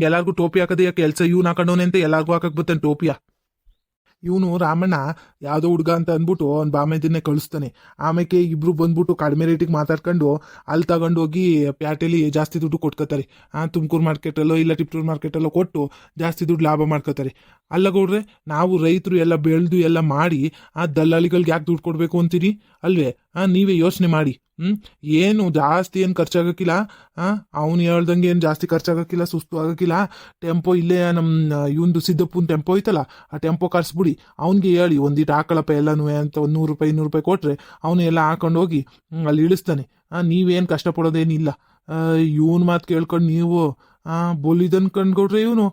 ಎಲ್ಲರಿಗೂ ಟೋಪಿ ಹಾಕೋದೇ ಕೆಲಸ, ಇವ್ನು ಹಾಕೊಂಡವನೆ ಅಂತ ಎಲ್ಲರಿಗೂ ಹಾಕಕ್ಕೆ ಬರ್ತಾನೆ ಟೋಪಿಯ. ಇವನು ರಾಮಣ್ಣ ಯಾವುದೋ ಹುಡುಗ ಅಂತ ಅಂದ್ಬಿಟ್ಟು ಅವ್ನು ಬಾಮೆದನ್ನೇ ಕಳಿಸ್ತಾನೆ. ಆಮೇಲೆ ಇಬ್ರು ಬಂದ್ಬಿಟ್ಟು ಕಡಿಮೆ ರೇಟಿಗೆ ಮಾತಾಡ್ಕೊಂಡು ಅಲ್ಲಿ ತಗೊಂಡೋಗಿ ಪ್ಯಾಟೆಲಿ ಜಾಸ್ತಿ ದುಡ್ಡು ಕೊಟ್ಕೋತಾರೆ. ತುಮಕೂರು ಮಾರ್ಕೆಟಲ್ಲೋ ಇಲ್ಲ ಟಿಪ್ಪೂರು ಮಾರ್ಕೆಟಲ್ಲೋ ಕೊಟ್ಟು ಜಾಸ್ತಿ ದುಡ್ಡು ಲಾಭ ಮಾಡ್ಕೋತಾರೆ. ಅಲ್ಲ ಗೌಡ್ರೆ, ನಾವು ರೈತರು ಎಲ್ಲ ಬೆಳೆದು ಎಲ್ಲ ಮಾಡಿ ದಲ್ಲಾಳಿಗಳಿಗೆ ಯಾಕೆ ದುಡ್ಡು ಕೊಡಬೇಕು ಅಂತೀರಿ ಅಲ್ವೇ? ನೀವೇ ಯೋಚನೆ ಮಾಡಿ. ಏನು ಜಾಸ್ತಿ ಏನು ಖರ್ಚಾಗಕ್ಕಿಲ್ಲ. ಅವ್ನು ಹೇಳ್ದಂಗೆ ಏನು ಜಾಸ್ತಿ ಖರ್ಚಾಗಕ್ಕಿಲ್ಲ, ಸುಸ್ತು ಆಗಕ್ಕಿಲ್ಲ. ಟೆಂಪೋ ಇಲ್ಲೇ ನಮ್ಮ ಇವಂದು ಸಿದ್ದಪ್ಪನ ಟೆಂಪೋ ಐತಲ್ಲ, ಆ ಟೆಂಪೋ ಕರ್ಸ್ಬಿಡಿ. ಅವ್ನಿಗೆ ಹೇಳಿ ಒಂದಿಟ್ಟು ಹಾಕಳಪ್ಪ ಎಲ್ಲನೂ ಅಂತ, ಒಂದು 100 ರೂಪಾಯಿ ಕೊಟ್ಟರೆ ಅವನು ಎಲ್ಲ ಹಾಕೊಂಡು ಹೋಗಿ ಅಲ್ಲಿ ಇಳಿಸ್ತಾನೆ. ನೀವೇನು ಕಷ್ಟಪಡೋದೇನಿಲ್ಲ. ಇವನ್ ಮಾತು ಕೇಳ್ಕೊಂಡು ನೀವು ಬೋಲಿದನ್ ಕಂಡ್ಕೊಡ್ರೆ ಇವನು.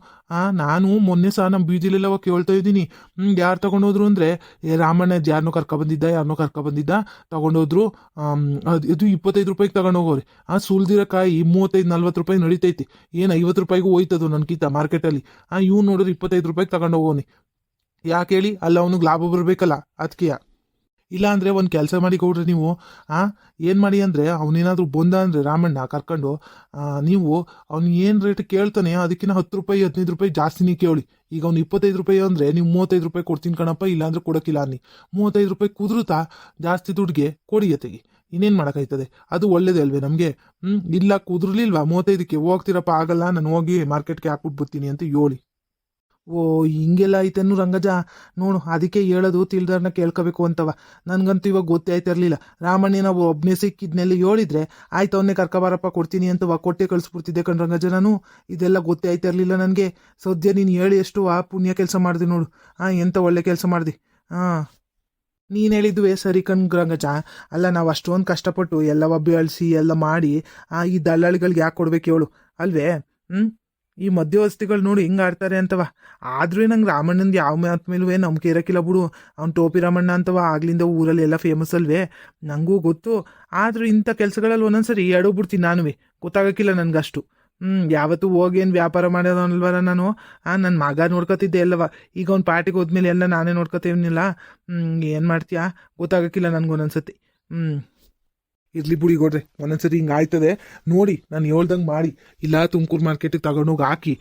ನಾನು ಮೊನ್ನೆ ಸಹ ನಮ್ಮ ಬೀದಿಲೆಲ್ಲವ ಕೇಳ್ತಾ ಇದ್ದೀನಿ. ಯಾರು ತಗೊಂಡೋದ್ರು ಅಂದರೆ, ರಾಮಣ್ಣ ಯಾರನ್ನೋ ಕರ್ಕೊಬಂದಿದ್ದ ತಗೊಂಡೋದ್ರು. ಇದು 25 ರೂಪಾಯಿಗೆ ತಗೊಂಡೋಗೋರಿ. ಸುಲ್ದಿರೋ ಕಾಯಿ 35-40 ರೂಪಾಯಿ ನಡೀತೈತಿ. ಏನು 50 ರೂಪಾಯಿಗೂ ಹೋಯ್ತದು ನನ್ಕಿಂತ ಮಾರ್ಕೆಟಲ್ಲಿ. ಇವ್ನು ನೋಡಿದ್ರೆ 25 ರೂಪಾಯಿಗೆ ತಗೊಂಡೋಗೋನಿ. ಯಾಕೆ ಹೇಳಿ? ಅಲ್ಲ ಅವನಿಗೆ ಲಾಭ ಬರಬೇಕಲ್ಲ ಅದಕ್ಕೆ. ಇಲ್ಲ ಅಂದರೆ ಒಂದು ಕೆಲಸ ಮಾಡಿ ಗೌಡ್ರೆ ನೀವು ಏನು ಮಾಡಿ ಅಂದರೆ ಅವನೇನಾದರೂ ಬಂದ ಅಂದರೆ ರಾಮಣ್ಣ ಕರ್ಕೊಂಡು ನೀವು ಅವ್ನು ಏನು ರೇಟ್ ಕೇಳ್ತಾನೆ ಅದಕ್ಕಿಂತ 10 ರೂಪಾಯಿ 15 ರೂಪಾಯಿ ಜಾಸ್ತಿನೇ ಕೇಳಿ. ಈಗ ಅವ್ನು 25 ರೂಪಾಯಿ ಅಂದರೆ ನೀವು 35 ರೂಪಾಯಿ ಕೊಡ್ತೀನಿ ಕಣಪ್ಪ, ಇಲ್ಲಾಂದ್ರೆ ಕೊಡೋಕ್ಕಿಲ್ಲ ಅನ್ನಿ. 35 ರೂಪಾಯಿ ಕುದುರುತ್ತಾ ಜಾಸ್ತಿ ದುಡ್ಡಿಗೆ ಕೊಡಿಯತೆಗೆ ಇನ್ನೇನು ಮಾಡೋಕ್ಕಾಯ್ತದೆ? ಅದು ಒಳ್ಳೇದೇ ಅಲ್ವೇ ನಮಗೆ? ಇಲ್ಲ ಕುದುರ್ಲಿಲ್ವಾ 35ಕ್ಕೆ ಹೋಗ್ತೀರಪ್ಪ, ಆಗಲ್ಲ ನಾನು ಹೋಗಿ ಮಾರ್ಕೆಟ್ಗೆ ಹಾಕ್ಬಿಟ್ಟು ಬರ್ತೀನಿ ಅಂತ ಹೇಳಿ. ಓ ಹಿಂಗೆಲ್ಲ ಐತೆನ್ನು ರಂಗಜ, ನೋಡು ಅದಕ್ಕೆ ಹೇಳೋದು ತಿಳ್ದಾರನ್ನ ಕೇಳ್ಕೋಬೇಕು ಅಂತವ. ನನಗಂತೂ ಇವಾಗ ಗೊತ್ತೇ ಆಯ್ತಿರ್ಲಿಲ್ಲ. ರಾಮಣ್ಣನ ಒಬ್ಬನೇ ಸಿಕ್ಕಿದ್ನೆಲ್ಲ ಹೇಳಿದ್ರೆ ಆಯ್ತು ಅವನ್ನೇ ಕರ್ಕೊಬಾರಪ್ಪ ಕೊಡ್ತೀನಿ ಅಂತವ ಕೊಟ್ಟೆ ಕಳಿಸ್ಬಿಡ್ತಿದ್ದೆ ಕಣ್ ರಂಗಜ ನಾನು. ಇದೆಲ್ಲ ಗೊತ್ತೇ ಆಯ್ತಿರ್ಲಿಲ್ಲ ನನಗೆ. ಸದ್ಯ ನೀನು ಹೇಳಿ ಎಷ್ಟು ಪುಣ್ಯ ಕೆಲಸ ಮಾಡಿದೆ ನೋಡು. ಎಂಥ ಒಳ್ಳೆ ಕೆಲಸ ಮಾಡಿದೆ. ನೀನು ಹೇಳಿದ್ವಿ ಸರಿ ಕಣ್ ರಂಗಜ. ಅಲ್ಲ ನಾವು ಅಷ್ಟೊಂದು ಕಷ್ಟಪಟ್ಟು ಎಲ್ಲವ ಬೆಳೆಸಿ ಎಲ್ಲ ಮಾಡಿ ಈ ದಲ್ಲಾಳಿಗಳಿಗೆ ಯಾಕೆ ಕೊಡ್ಬೇಕು ಹೇಳು ಅಲ್ವೇ? ಈ ಮಧ್ಯವರ್ತಿಗಳು ನೋಡಿ ಹಿಂಗೆ ಆಡ್ತಾರೆ ಅಂತವ. ಆದ್ರೂ ನಂಗೆ ರಾಮಣ್ಣಂದು ಯಾವ ಮಾತು ಮೇಲೂ ನಂಬಿಕೆ ಇರೋಕ್ಕಿಲ್ಲ ಬಿಡು. ಅವ್ನು ಟೋಪಿ ರಾಮಣ್ಣ ಅಂತವ ಆಗ್ಲಿಂದ ಊರಲ್ಲಿ ಎಲ್ಲ ಫೇಮಸ್ ಅಲ್ವೇ, ನನಗೂ ಗೊತ್ತು. ಆದ್ರೂ ಇಂಥ ಕೆಲಸಗಳಲ್ಲಿ ಒಂದೊಂದ್ಸರಿ ಎಡೋಗ್ಬಿಡ್ತೀನಿ ನಾನು, ಗೊತ್ತಾಗಕ್ಕಿಲ್ಲ ನನಗಷ್ಟು. ಯಾವತ್ತೂ ಹೋಗಿ ಏನು ವ್ಯಾಪಾರ ಮಾಡೋದಲ್ವಲ್ಲ ನಾನು. ನನ್ನ ಮಗ ನೋಡ್ಕೊತಿದ್ದೆ ಎಲ್ಲವ. ಈಗ ಅವ್ನು ಪಾರ್ಟಿಗೆ ಹೋದ್ಮೇಲೆ ಎಲ್ಲ ನಾನೇ ನೋಡ್ಕೊತೀನಿಲ್ಲ. ಏನು ಮಾಡ್ತೀಯಾ ಗೊತ್ತಾಗಕ್ಕಿಲ್ಲ ನನಗೊಂದೊಂದ್ಸತಿ. ಇರ್ಲಿ ಬಿಡಿ ಕೊಡ್ರಿ, ಒಂದೊಂದ್ಸರಿ ಹಿಂಗೆ ಆಯ್ತದೆ ನೋಡಿ. ನಾನು ಹೇಳ್ದಂಗೆ ಮಾಡಿ, ಇಲ್ಲ ತುಮಕೂರು ಮಾರ್ಕೆಟಿಗೆ ತಗೊಂಡೋಗಿ ಹಾಕಿ.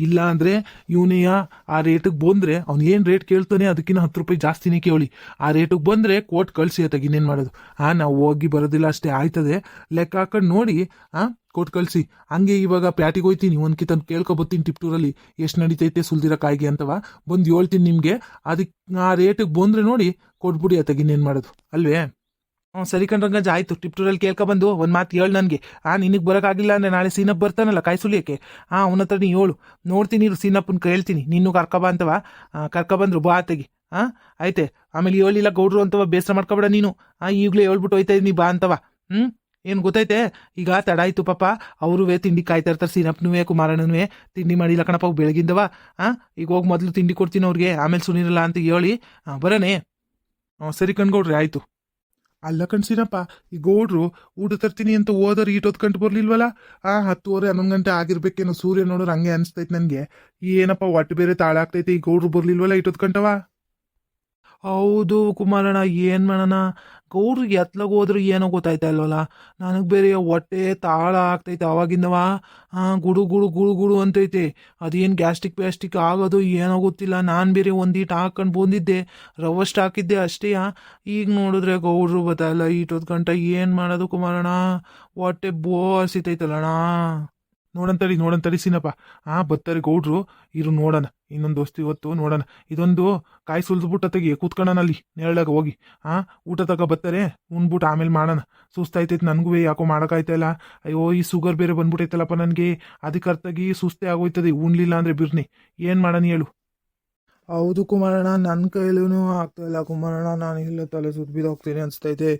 ಇಲ್ಲ ಅಂದರೆ ಇವನೆಯ ಆ ರೇಟಿಗೆ ಬಂದರೆ ಅವ್ನು ಏನು ರೇಟ್ ಕೇಳ್ತಾನೆ ಅದಕ್ಕಿಂತ 10 ರೂಪಾಯಿ ಜಾಸ್ತಿನೇ ಕೇಳಿ. ಆ ರೇಟಿಗೆ ಬಂದರೆ ಕೋಟ್ ಕಳಿಸಿ ಅತ್ತಾಗ ಇನ್ನೇನು ಮಾಡೋದು? ನಾವು ಹೋಗಿ ಬರೋದಿಲ್ಲ ಅಷ್ಟೇ ಆಯ್ತದೆ. ಲೆಕ್ಕ ಹಾಕೊಂಡು ನೋಡಿ ಕೊಟ್ಟು ಕಳಿಸಿ. ಹಂಗೆ ಇವಾಗ ಪ್ಯಾಟಿಗೆ ಹೋಯ್ತೀನಿ, ಒಂದು ತಂದು ಕೇಳ್ಕೊಬತ್ತೀನಿ ಟಿಪ್ಟೂರಲ್ಲಿ ಎಷ್ಟು ನಡೀತೈತೆ ಸುಲ್ದಿರೋ ಕಾಯಿಗೆ ಅಂತವ. ಬಂದು ಹೇಳ್ತೀನಿ ನಿಮಗೆ. ಅದಕ್ಕೆ ಆ ರೇಟಿಗೆ ಬಂದರೆ ನೋಡಿ ಕೊಟ್ಬಿಡಿ ಅತ್ತಾಗ ಇನ್ನೇನು ಮಾಡೋದು ಅಲ್ವೇ? ಸರಿ ಕಣ್ರಂಗಂಜ ಆಯ್ತು. ಟಿಪ್ಟೂರಲ್ಲಿ ಕೇಳ್ಕೊಬಂದು ಒಂದು ಮಾತು ಹೇಳು ನನಗೆ. ನಿನಗೆ ಬರೋಕ್ಕಾಗಿಲ್ಲ ಅಂದರೆ ನಾಳೆ ಸೀನಪ್ಪ ಬರ್ತಾನಲ್ಲ ಕಾಯಿ ಸುಲಿಯೋಕ್ಕೆ, ಅವನ ಹತ್ರ ನೀ ಹೇಳು. ನೋಡ್ತೀನಿ ಸೀನಪ್ಪನ ಕೇಳ್ತೀನಿ ನಿನ್ನೂ ಕರ್ಕೊಬ ಅಂತವ. ಕರ್ಕೊಬಂದ್ರು ಬಾ ಆತೆಗೆ. ಆಯ್ತೆ. ಆಮೇಲೆ ಹೇಳಿಲ್ಲ ಗೌಡ್ರು ಅಂತವ ಬೇಸರ ಮಾಡ್ಕೊಬೇಡ ನೀನು. ಈಗಲೇ ಹೇಳ್ಬಿಟ್ಟು ಹೋಯ್ತಾ ನೀ ಬಾ ಅಂತವ. ಏನು ಗೊತ್ತೈತೆ ಈಗ ತಡ ಆಯ್ತು ಪಾಪ. ಅವರು ತಿಂಡಿ ಕಾಯ್ತಾ ಇರ್ತಾರೆ. ಸೀನಪ್ಪನೂ ಕುಮಾರಣ್ಣನೂ ತಿಂಡಿ ಮಾಡಿಲ್ಲ ಕಣಪ್ಪ ಬೆಳಗಿಂದವ. ಈಗ ಹೋಗಿ ಮೊದಲು ತಿಂಡಿ ಕೊಡ್ತೀನಿ ಅವ್ರಿಗೆ, ಆಮೇಲೆ ಸುನಿರಲ್ಲ ಅಂತ ಹೇಳಿ ಬರನೇ. ಸರಿ ಕಣ್ಗೌಡ್ರಿ ಆಯಿತು. ಅಲ್ಲ ಕಣ್ಸಿನಪ್ಪ, ಈ ಗೌಡ್ರು ಊಟ ತರ್ತೀನಿ ಅಂತ ಹೋದವ್ರು ಈಟೊತ್ತು ಗಂಟೆ ಬರ್ಲಿಲ್ವಲ್ಲ? 10:30 11 ಗಂಟೆ ಆಗಿರ್ಬೇಕೇನೋ. ಸೂರ್ಯ ನೋಡೋರು ಹಂಗೆ ಅನಿಸ್ತೈತೆ ನನಗೆ. ಏನಪ್ಪ ಒಟ್ಟು ಬೇರೆ ತಾಳ ಆಗ್ತೈತೆ, ಈ ಗೌಡ್ರು ಬರ್ಲಿಲ್ವಲ್ಲ ಈಟೊತ್ತು ಗಂಟವ? ಹೌದು ಕುಮಾರಣ್ಣ, ಏನು ಮಾಡೋಣ, ಗೌಡ್ರಿಗೆ ಎತ್ಲಾಗ ಹೋದ್ರೆ ಏನೋ ಗೊತ್ತಾಯ್ತಾ ಇಲ್ವಲ್ಲ. ನನಗೆ ಬೇರೆ ಹೊಟ್ಟೆ ತಾಳ ಆಗ್ತೈತೆ ಅವಾಗಿಂದವ. ಗುಡು ಗುಡು ಗುಡು ಗುಡು ಅಂತೈತೆ. ಅದೇನು ಗ್ಯಾಸ್ಟಿಕ್ ಆಗೋದು ಏನೋ ಗೊತ್ತಿಲ್ಲ. ನಾನು ಬೇರೆ ಒಂದೀಟ ಹಾಕೊಂಡು ಬಂದಿದ್ದೆ, ರವಷ್ಟು ಹಾಕಿದ್ದೆ ಅಷ್ಟೇ. ಈಗ ನೋಡಿದ್ರೆ ಗೌಡ್ರು ಗೊತ್ತಾಯಿಲ್ಲ ಈಟೊತ್ತು ಗಂಟೆ. ಏನು ಮಾಡೋದು ಕುಮಾರಣ್ಣ, ಹೊಟ್ಟೆ ಬೋಸಿತೈತಲ್ಲಣ್ಣ. ನೋಡಂತಡಿ ಸೀನಪ್ಪ. ಬರ್ತಾರೆ ಗೌಡ್ರು, ಇರು ನೋಡೋಣ. ಇನ್ನೊಂದು ದೋಸ್ತಿ ಇವತ್ತು ನೋಡೋಣ. ಇದೊಂದು ಕಾಯಿ ಸುಲಿದ್ಬಿಟ್ಟು ತೆಗಿ ಕೂತ್ಕೊಳ್ಳೋಣ ಅಲ್ಲಿ ನೆರಳಾಗ ಹೋಗಿ. ಊಟ ತಗೋ ಬರ್ತಾರೆ, ಉಣ್ಬಿಟ್ಟು ಆಮೇಲೆ ಮಾಡೋಣ. ಸುಸ್ತಾಯ್ತೈತೆ ನನಗೂ, ಯಾಕೋ ಮಾಡೋಕ್ಕಾಯ್ತಾಯಿಲ್ಲ. ಅಯ್ಯೋ ಈ ಶುಗರ್ ಬೇರೆ ಬಂದ್ಬಿಟ್ಟೈತಲ್ಲಪ್ಪ ನನಗೆ. ಅದಕ್ಕೆ ಅರ್ಥಾಗಿ ಸುಸ್ತೇ ಆಗೋಯ್ತದೆ. ಉಣ್ಲಿಲ್ಲ ಅಂದರೆ ಬಿರ್ನಿ. ಏನು ಮಾಡೋಣ ಹೇಳು? ಹೌದು ಕುಮಾರಣ್ಣ, ನನ್ನ ಕೈಲೂ ಆಗ್ತಾಯಿಲ್ಲ ಕುಮಾರಣ್ಣ. ನಾನು ಇಲ್ಲ ತಲೆ ಸುತ್ತ ಬಿದ್ದೋಗ್ತೀನಿ ಅನಿಸ್ತೈತೆ.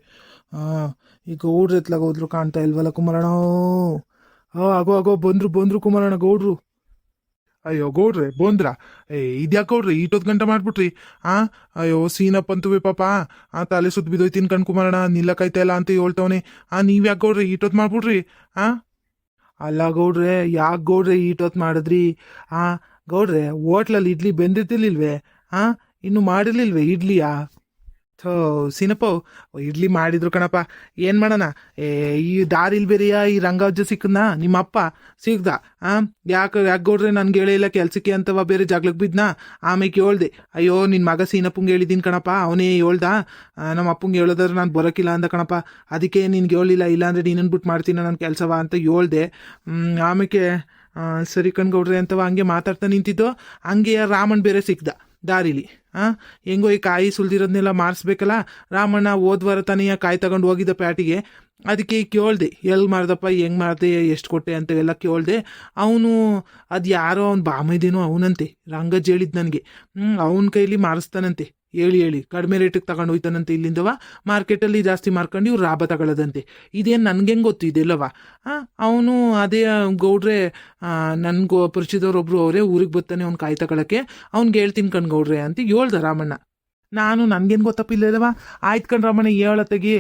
ಈ ಗೌಡ್ರು ಎತ್ಲಾಗ ಹೋದ್ರು ಕಾಣ್ತಾ ಇಲ್ವಲ್ಲ ಕುಮಾರಣ್ಣ. ಆಗೋ ಬಂದ್ರು ಕುಮಾರಣ್ಣ ಗೌಡ್ರು. ಅಯ್ಯೋ ಗೌಡ್ರೆ ಬಂದ್ರಾ? ಇದ್ಯಾಕೆ ಗೌಡ್ರಿ ಈಟೊತ್ತು ಗಂಟೆ ಮಾಡ್ಬಿಟ್ರಿ? ಅಯ್ಯೋ ಸೀನಪ್ಪ ಅಂತುವೆ ಪಾಪ ತಲೆ ಸುತ್ತ ಬಿದ್ದೋಯ್ತೀನಿ ಕಣ್ ಕುಮಾರಣ್ಣ, ನಿಲ್ಲಕ್ಕಾಯ್ತಾ ಇಲ್ಲ ಅಂತ ಹೇಳ್ತವನೆ. ನೀವ್ಯಾಕೆ ಗೌಡ್ರಿ ಈಟೊತ್ತು ಮಾಡ್ಬಿಟ್ರಿ? ಅಲ್ಲ ಗೌಡ್ರೆ, ಯಾಕೆ ಗೌಡ್ರೆ ಈಟೊತ್ತು ಮಾಡಿದ್ರಿ? ಗೌಡ್ರೆ ಹೋಟ್ಲಲ್ಲಿ ಇಡ್ಲಿ ಬೆಂದಿರ್ತಿರ್ಲಿಲ್ವೇ? ಇನ್ನು ಮಾಡಿರ್ಲಿಲ್ವೇ ಇಡ್ಲಿಯಾ? ಸೀನಪ್ಪ ಇಡ್ಲಿ ಮಾಡಿದ್ರು ಕಣಪ್ಪ. ಏನು ಮಾಡೋಣ, ಈ ದಾರಿಲ್ ಬೇರೆಯ ಈ ರಂಗಜ್ಜ ಸಿಕ್ಕದ್ನ, ನಿಮ್ಮಪ್ಪ ಸಿಗ್ದ. ಯಾಕೆ ಗೌಡ್ರೆ ನನ್ಗೆ ಹೇಳಿಲ್ಲ ಕೆಲ್ಸಕ್ಕೆ ಅಂತವ, ಬೇರೆ ಜಗ್ಲಕ್ಕೆ ಬಿದ್ನ. ಆಮೇಲೆ ಹೇಳ್ದೆ, ಅಯ್ಯೋ ನಿನ್ನ ಮಗ ಸೀನಪ್ಪಂಗೆ ಹೇಳಿದ್ದೀನಿ ಕಣಪ್ಪ, ಅವನೇ ಹೇಳ್ದ. ನಮ್ಮ ಅಪ್ಪಂಗೆ ಹೇಳೋದಾದ್ರೆ ನಾನು ಬರೋಕ್ಕಿಲ್ಲ ಅಂದ ಕಣಪ್ಪ. ಅದಕ್ಕೆ ನಿನ್ಗೆ ಹೇಳಿಲ್ಲ, ಇಲ್ಲಾಂದರೆ ನೀನನ್ನು ಬಿಟ್ಟು ಮಾಡ್ತೀನಿ ನನ್ನ ಕೆಲಸವ ಅಂತ ಹೇಳ್ದೆ. ಆಮೇಲೆ ಸರಿ ಕಣ್ಗೌಡ್ರೆ ಅಂತವ ಹಂಗೆ ಮಾತಾಡ್ತಾ ನಿಂತಿದ್ದು. ಹಂಗೆ ರಾಮಣ್ಣ ಬೇರೆ ಸಿಕ್ದ ದಾರಿಲಿ. ಹೆಂಗೋ ಈ ಕಾಯಿ ಸುಲ್ದಿರೋದನ್ನೆಲ್ಲ ಮಾರಿಸ್ಬೇಕಲ್ಲ. ರಾಮಣ್ಣ ಹೋದ್ವಾರ ತಾನೆಯ ಕಾಯಿ ತಗೊಂಡು ಹೋಗಿದ್ದ ಪ್ಯಾಟಿಗೆ. ಅದಕ್ಕೆ ಕೇಳ್ದೆ, ಎಲ್ಲಿ ಮಾಡ್ದಪ್ಪ, ಹೆಂಗೆ ಮಾಡಿದೆ, ಎಷ್ಟು ಕೊಟ್ಟೆ ಅಂತ ಎಲ್ಲ ಕೇಳ್ದೆ. ಅವನು ಅದು ಯಾರೋ ಅವ್ನು ಬಾಮೈದೇನೋ ಅವನಂತೆ, ರಂಗಜ್ಜ ಹೇಳಿದ್ ನನಗೆ. ಅವನ ಕೈಲಿ ಮಾರಿಸ್ತಾನಂತೆ. ಹೇಳಿ ಕಡಿಮೆ ರೇಟಿಗೆ ತಗೊಂಡು ಹೋಯ್ತಾನಂತೆ ಇಲ್ಲಿಂದವ. ಮಾರ್ಕೆಟಲ್ಲಿ ಜಾಸ್ತಿ ಮಾರ್ಕೊಂಡು ಇವ್ರು ಲಾಭ ತಗೊಳ್ಳೋದಂತೆ. ಇದೇನು ನನಗೆ ಹೆಂಗೆ ಗೊತ್ತು ಇದೆಲ್ಲವ? ಅವನು ಅದೇ ಗೌಡ್ರೆ, ನನಗೂ ಪರಿಚಿತವ್ರೊಬ್ರು ಅವರೇ ಊರಿಗೆ ಬರ್ತಾನೆ ಅವ್ನು ಕಾಯಿ ತಗೊಳಕ್ಕೆ, ಅವ್ನಿಗೆ ಹೇಳ್ತೀನಿ ಕಣ್ ಗೌಡ್ರೆ ಅಂತ ಹೇಳ್ದ ರಾಮಣ್ಣ. ನಾನು ನನಗೇನು ಗೊತ್ತಪ್ಪಿಲ್ಲದವ ಆಯ್ತು ಕಣ್ರಮ್ಮನೆ ಹೇಳತ್ತಗಿ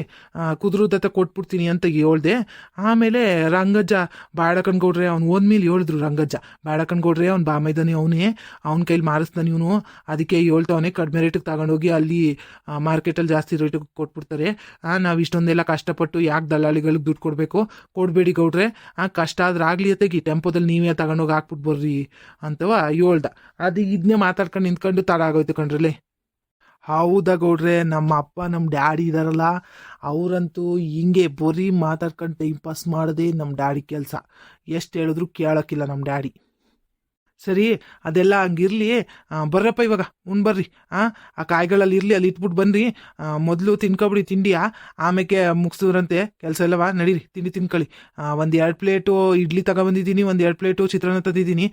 ಕುದುರುದತ್ತ ಕೊಟ್ಬಿಡ್ತೀನಿ ಅಂತ ಹೇಳ್ದೆ. ಆಮೇಲೆ ರಂಗಜ್ಜ ಬಾಡಕಣ್ಗೌಡ್ರೆ ಅವ್ನು ಹೋದ್ಮೇಲೆ ಹೇಳಿದ್ರು ರಂಗಜ್ಜ ಬಾಡಕಣ್ಗೌಡ್ರೆ ಅವ್ನು ಬಾಮೈದಾನೆ ಅವನೇ ಅವ್ನ ಕೈಲಿ ಮಾರಿಸ್ತಾನೆ ಇವನು, ಅದಕ್ಕೆ ಹೇಳ್ತವನೇ ಕಡಿಮೆ ರೇಟಿಗೆ ತಗೊಂಡೋಗಿ ಅಲ್ಲಿ ಮಾರ್ಕೆಟಲ್ಲಿ ಜಾಸ್ತಿ ರೇಟಿಗೆ ಕೊಟ್ಬಿಡ್ತಾರೆ. ನಾವು ಇಷ್ಟೊಂದೆಲ್ಲ ಕಷ್ಟಪಟ್ಟು ಯಾಕೆ ದಲ್ಲಾಳಿಗಳಿಗೆ ದುಡ್ಡು ಕೊಡಬೇಕು, ಕೊಡಬೇಡಿ ಗೌಡ್ರೆ, ಕಷ್ಟ ಆದ್ರೆ ಆಗಲಿ ಅತ್ತಗಿ ಟೆಂಪೋದಲ್ಲಿ ನೀವೇ ತಗೊಂಡೋಗಿ ಹಾಕ್ಬಿಟ್ಟು ಬರ್ರಿ ಅಂತವ ಹೇಳ್ದ. ಅದು ಇದನ್ನೇ ಮಾತಾಡ್ಕೊಂಡು ನಿಂತ್ಕೊಂಡು ತಡ ಆಗೋಯ್ತು ಕಣ್ರಲ್ಲಿ. ಹೌದಾ ಗೌಡ್ರೆ, ನಮ್ಮ ಅಪ್ಪ ನಮ್ಮ ಡ್ಯಾಡಿ ಇದಾರಲ್ಲ ಅವರಂತೂ ಹಿಂಗೆ ಬರೀ ಮಾತಾಡ್ಕೊಂಡು ಟೈಮ್ ಪಾಸ್ ಮಾಡೋದೇ ನಮ್ಮ ಡ್ಯಾಡಿ ಕೆಲಸ. ಎಷ್ಟು ಹೇಳಿದ್ರು ಕೇಳೋಕ್ಕಿಲ್ಲ ನಮ್ಮ ಡ್ಯಾಡಿ. ಸರಿ ಅದೆಲ್ಲ ಹಂಗಿರ್ಲಿ, ಬರ್ರಪ್ಪ ಇವಾಗ ಬರ್ರಿ. ಆ ಕಾಯಿಗಳಲ್ಲಿ ಇರಲಿ ಅಲ್ಲಿ ಇಟ್ಬಿಟ್ಟು ಬನ್ನಿರಿ. ಮೊದಲು ತಿನ್ಕೊಬಿಡಿ ತಿಂಡಿಯಾ, ಆಮೇಲೆ ಮುಗಿಸಿದ್ರಂತೆ ಕೆಲಸ ಎಲ್ಲವ. ನಡೀರಿ ತಿಂಡಿ ತಿನ್ಕೊಳ್ಳಿ. ಒಂದು 2 ಪ್ಲೇಟು ಇಡ್ಲಿ ತಗೊಬಂದಿದ್ದೀನಿ, ಒಂದು 2 ಪ್ಲೇಟು ಚಿತ್ರಾನ್ನ ತಂದಿದ್ದೀನಿ.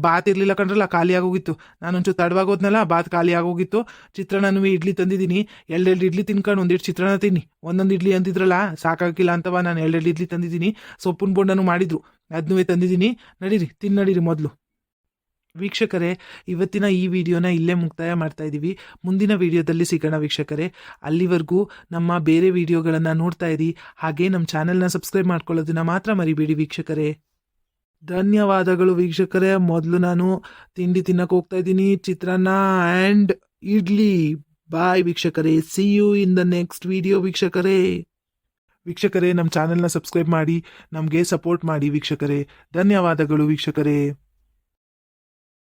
ಬಾತ್ ಇರಲಿಲ್ಲ ಕಣ್ರಲ್ಲ, ಖಾಲಿ ಆಗೋಗಿತ್ತು. ನಾನೊಂಚೂರು ತಡವಾಗೋದ್ನಲ್ಲ, ಬಾತ್ ಖಾಲಿ ಆಗೋಗಿತ್ತು. ಚಿತ್ರಾನ್ನನೂ ಇಡ್ಲಿ ತಂದಿದ್ದೀನಿ, 2 ಇಡ್ಲಿ ತಿನ್ಕೊಂಡು ಒಂದಿಟ್ಟು ಚಿತ್ರಾನ್ನ ತಿನ್ನಿ. ಒಂದೊಂದು ಇಡ್ಲಿ ಅಂತಿದ್ರಲ್ಲ ಸಾಕಾಗಿಲ್ಲ ಅಂತವ, ನಾನು 2 ಇಡ್ಲಿ ತಂದಿದ್ದೀನಿ. ಸೊಪ್ಪಿನ ಬೋಂಡನೂ ಮಾಡಿದ್ರು, ಅದನ್ನೂ ತಂದಿದ್ದೀನಿ. ನಡೀರಿ ನಡೀರಿ ಮೊದಲು. ವೀಕ್ಷಕರೇ, ಇವತ್ತಿನ ಈ ವಿಡಿಯೋನ ಇಲ್ಲೇ ಮುಕ್ತಾಯ ಮಾಡ್ತಾ ಇದ್ದೀವಿ. ಮುಂದಿನ ವಿಡಿಯೋದಲ್ಲಿ ಸಿಗೋಣ ವೀಕ್ಷಕರೇ. ಅಲ್ಲಿವರೆಗೂ ನಮ್ಮ ಬೇರೆ ವಿಡಿಯೋಗಳನ್ನು ನೋಡ್ತಾ ಇರಿ. ಹಾಗೆ ನಮ್ಮ ಚಾನೆಲ್ನ ಸಬ್ಸ್ಕ್ರೈಬ್ ಮಾಡ್ಕೊಳ್ಳೋದನ್ನ ಮಾತ್ರ ಮರಿಬೇಡಿ ವೀಕ್ಷಕರೇ. ಧನ್ಯವಾದಗಳು ವೀಕ್ಷಕರೇ. ಮೊದಲು ನಾನು ತಿಂಡಿ ತಿನ್ನಕ್ಕೆ ಹೋಗ್ತಾ ಇದ್ದೀನಿ, ಚಿತ್ರಾನ್ನ ಆ್ಯಂಡ್ ಇಡ್ಲಿ. ಬಾಯ್ ವೀಕ್ಷಕರೇ, see you in the next video ವೀಕ್ಷಕರೇ. ವೀಕ್ಷಕರೇ, ನಮ್ಮ ಚಾನೆಲ್ನ ಸಬ್ಸ್ಕ್ರೈಬ್ ಮಾಡಿ ನಮಗೆ ಸಪೋರ್ಟ್ ಮಾಡಿ ವೀಕ್ಷಕರೇ. ಧನ್ಯವಾದಗಳು ವೀಕ್ಷಕರೇ.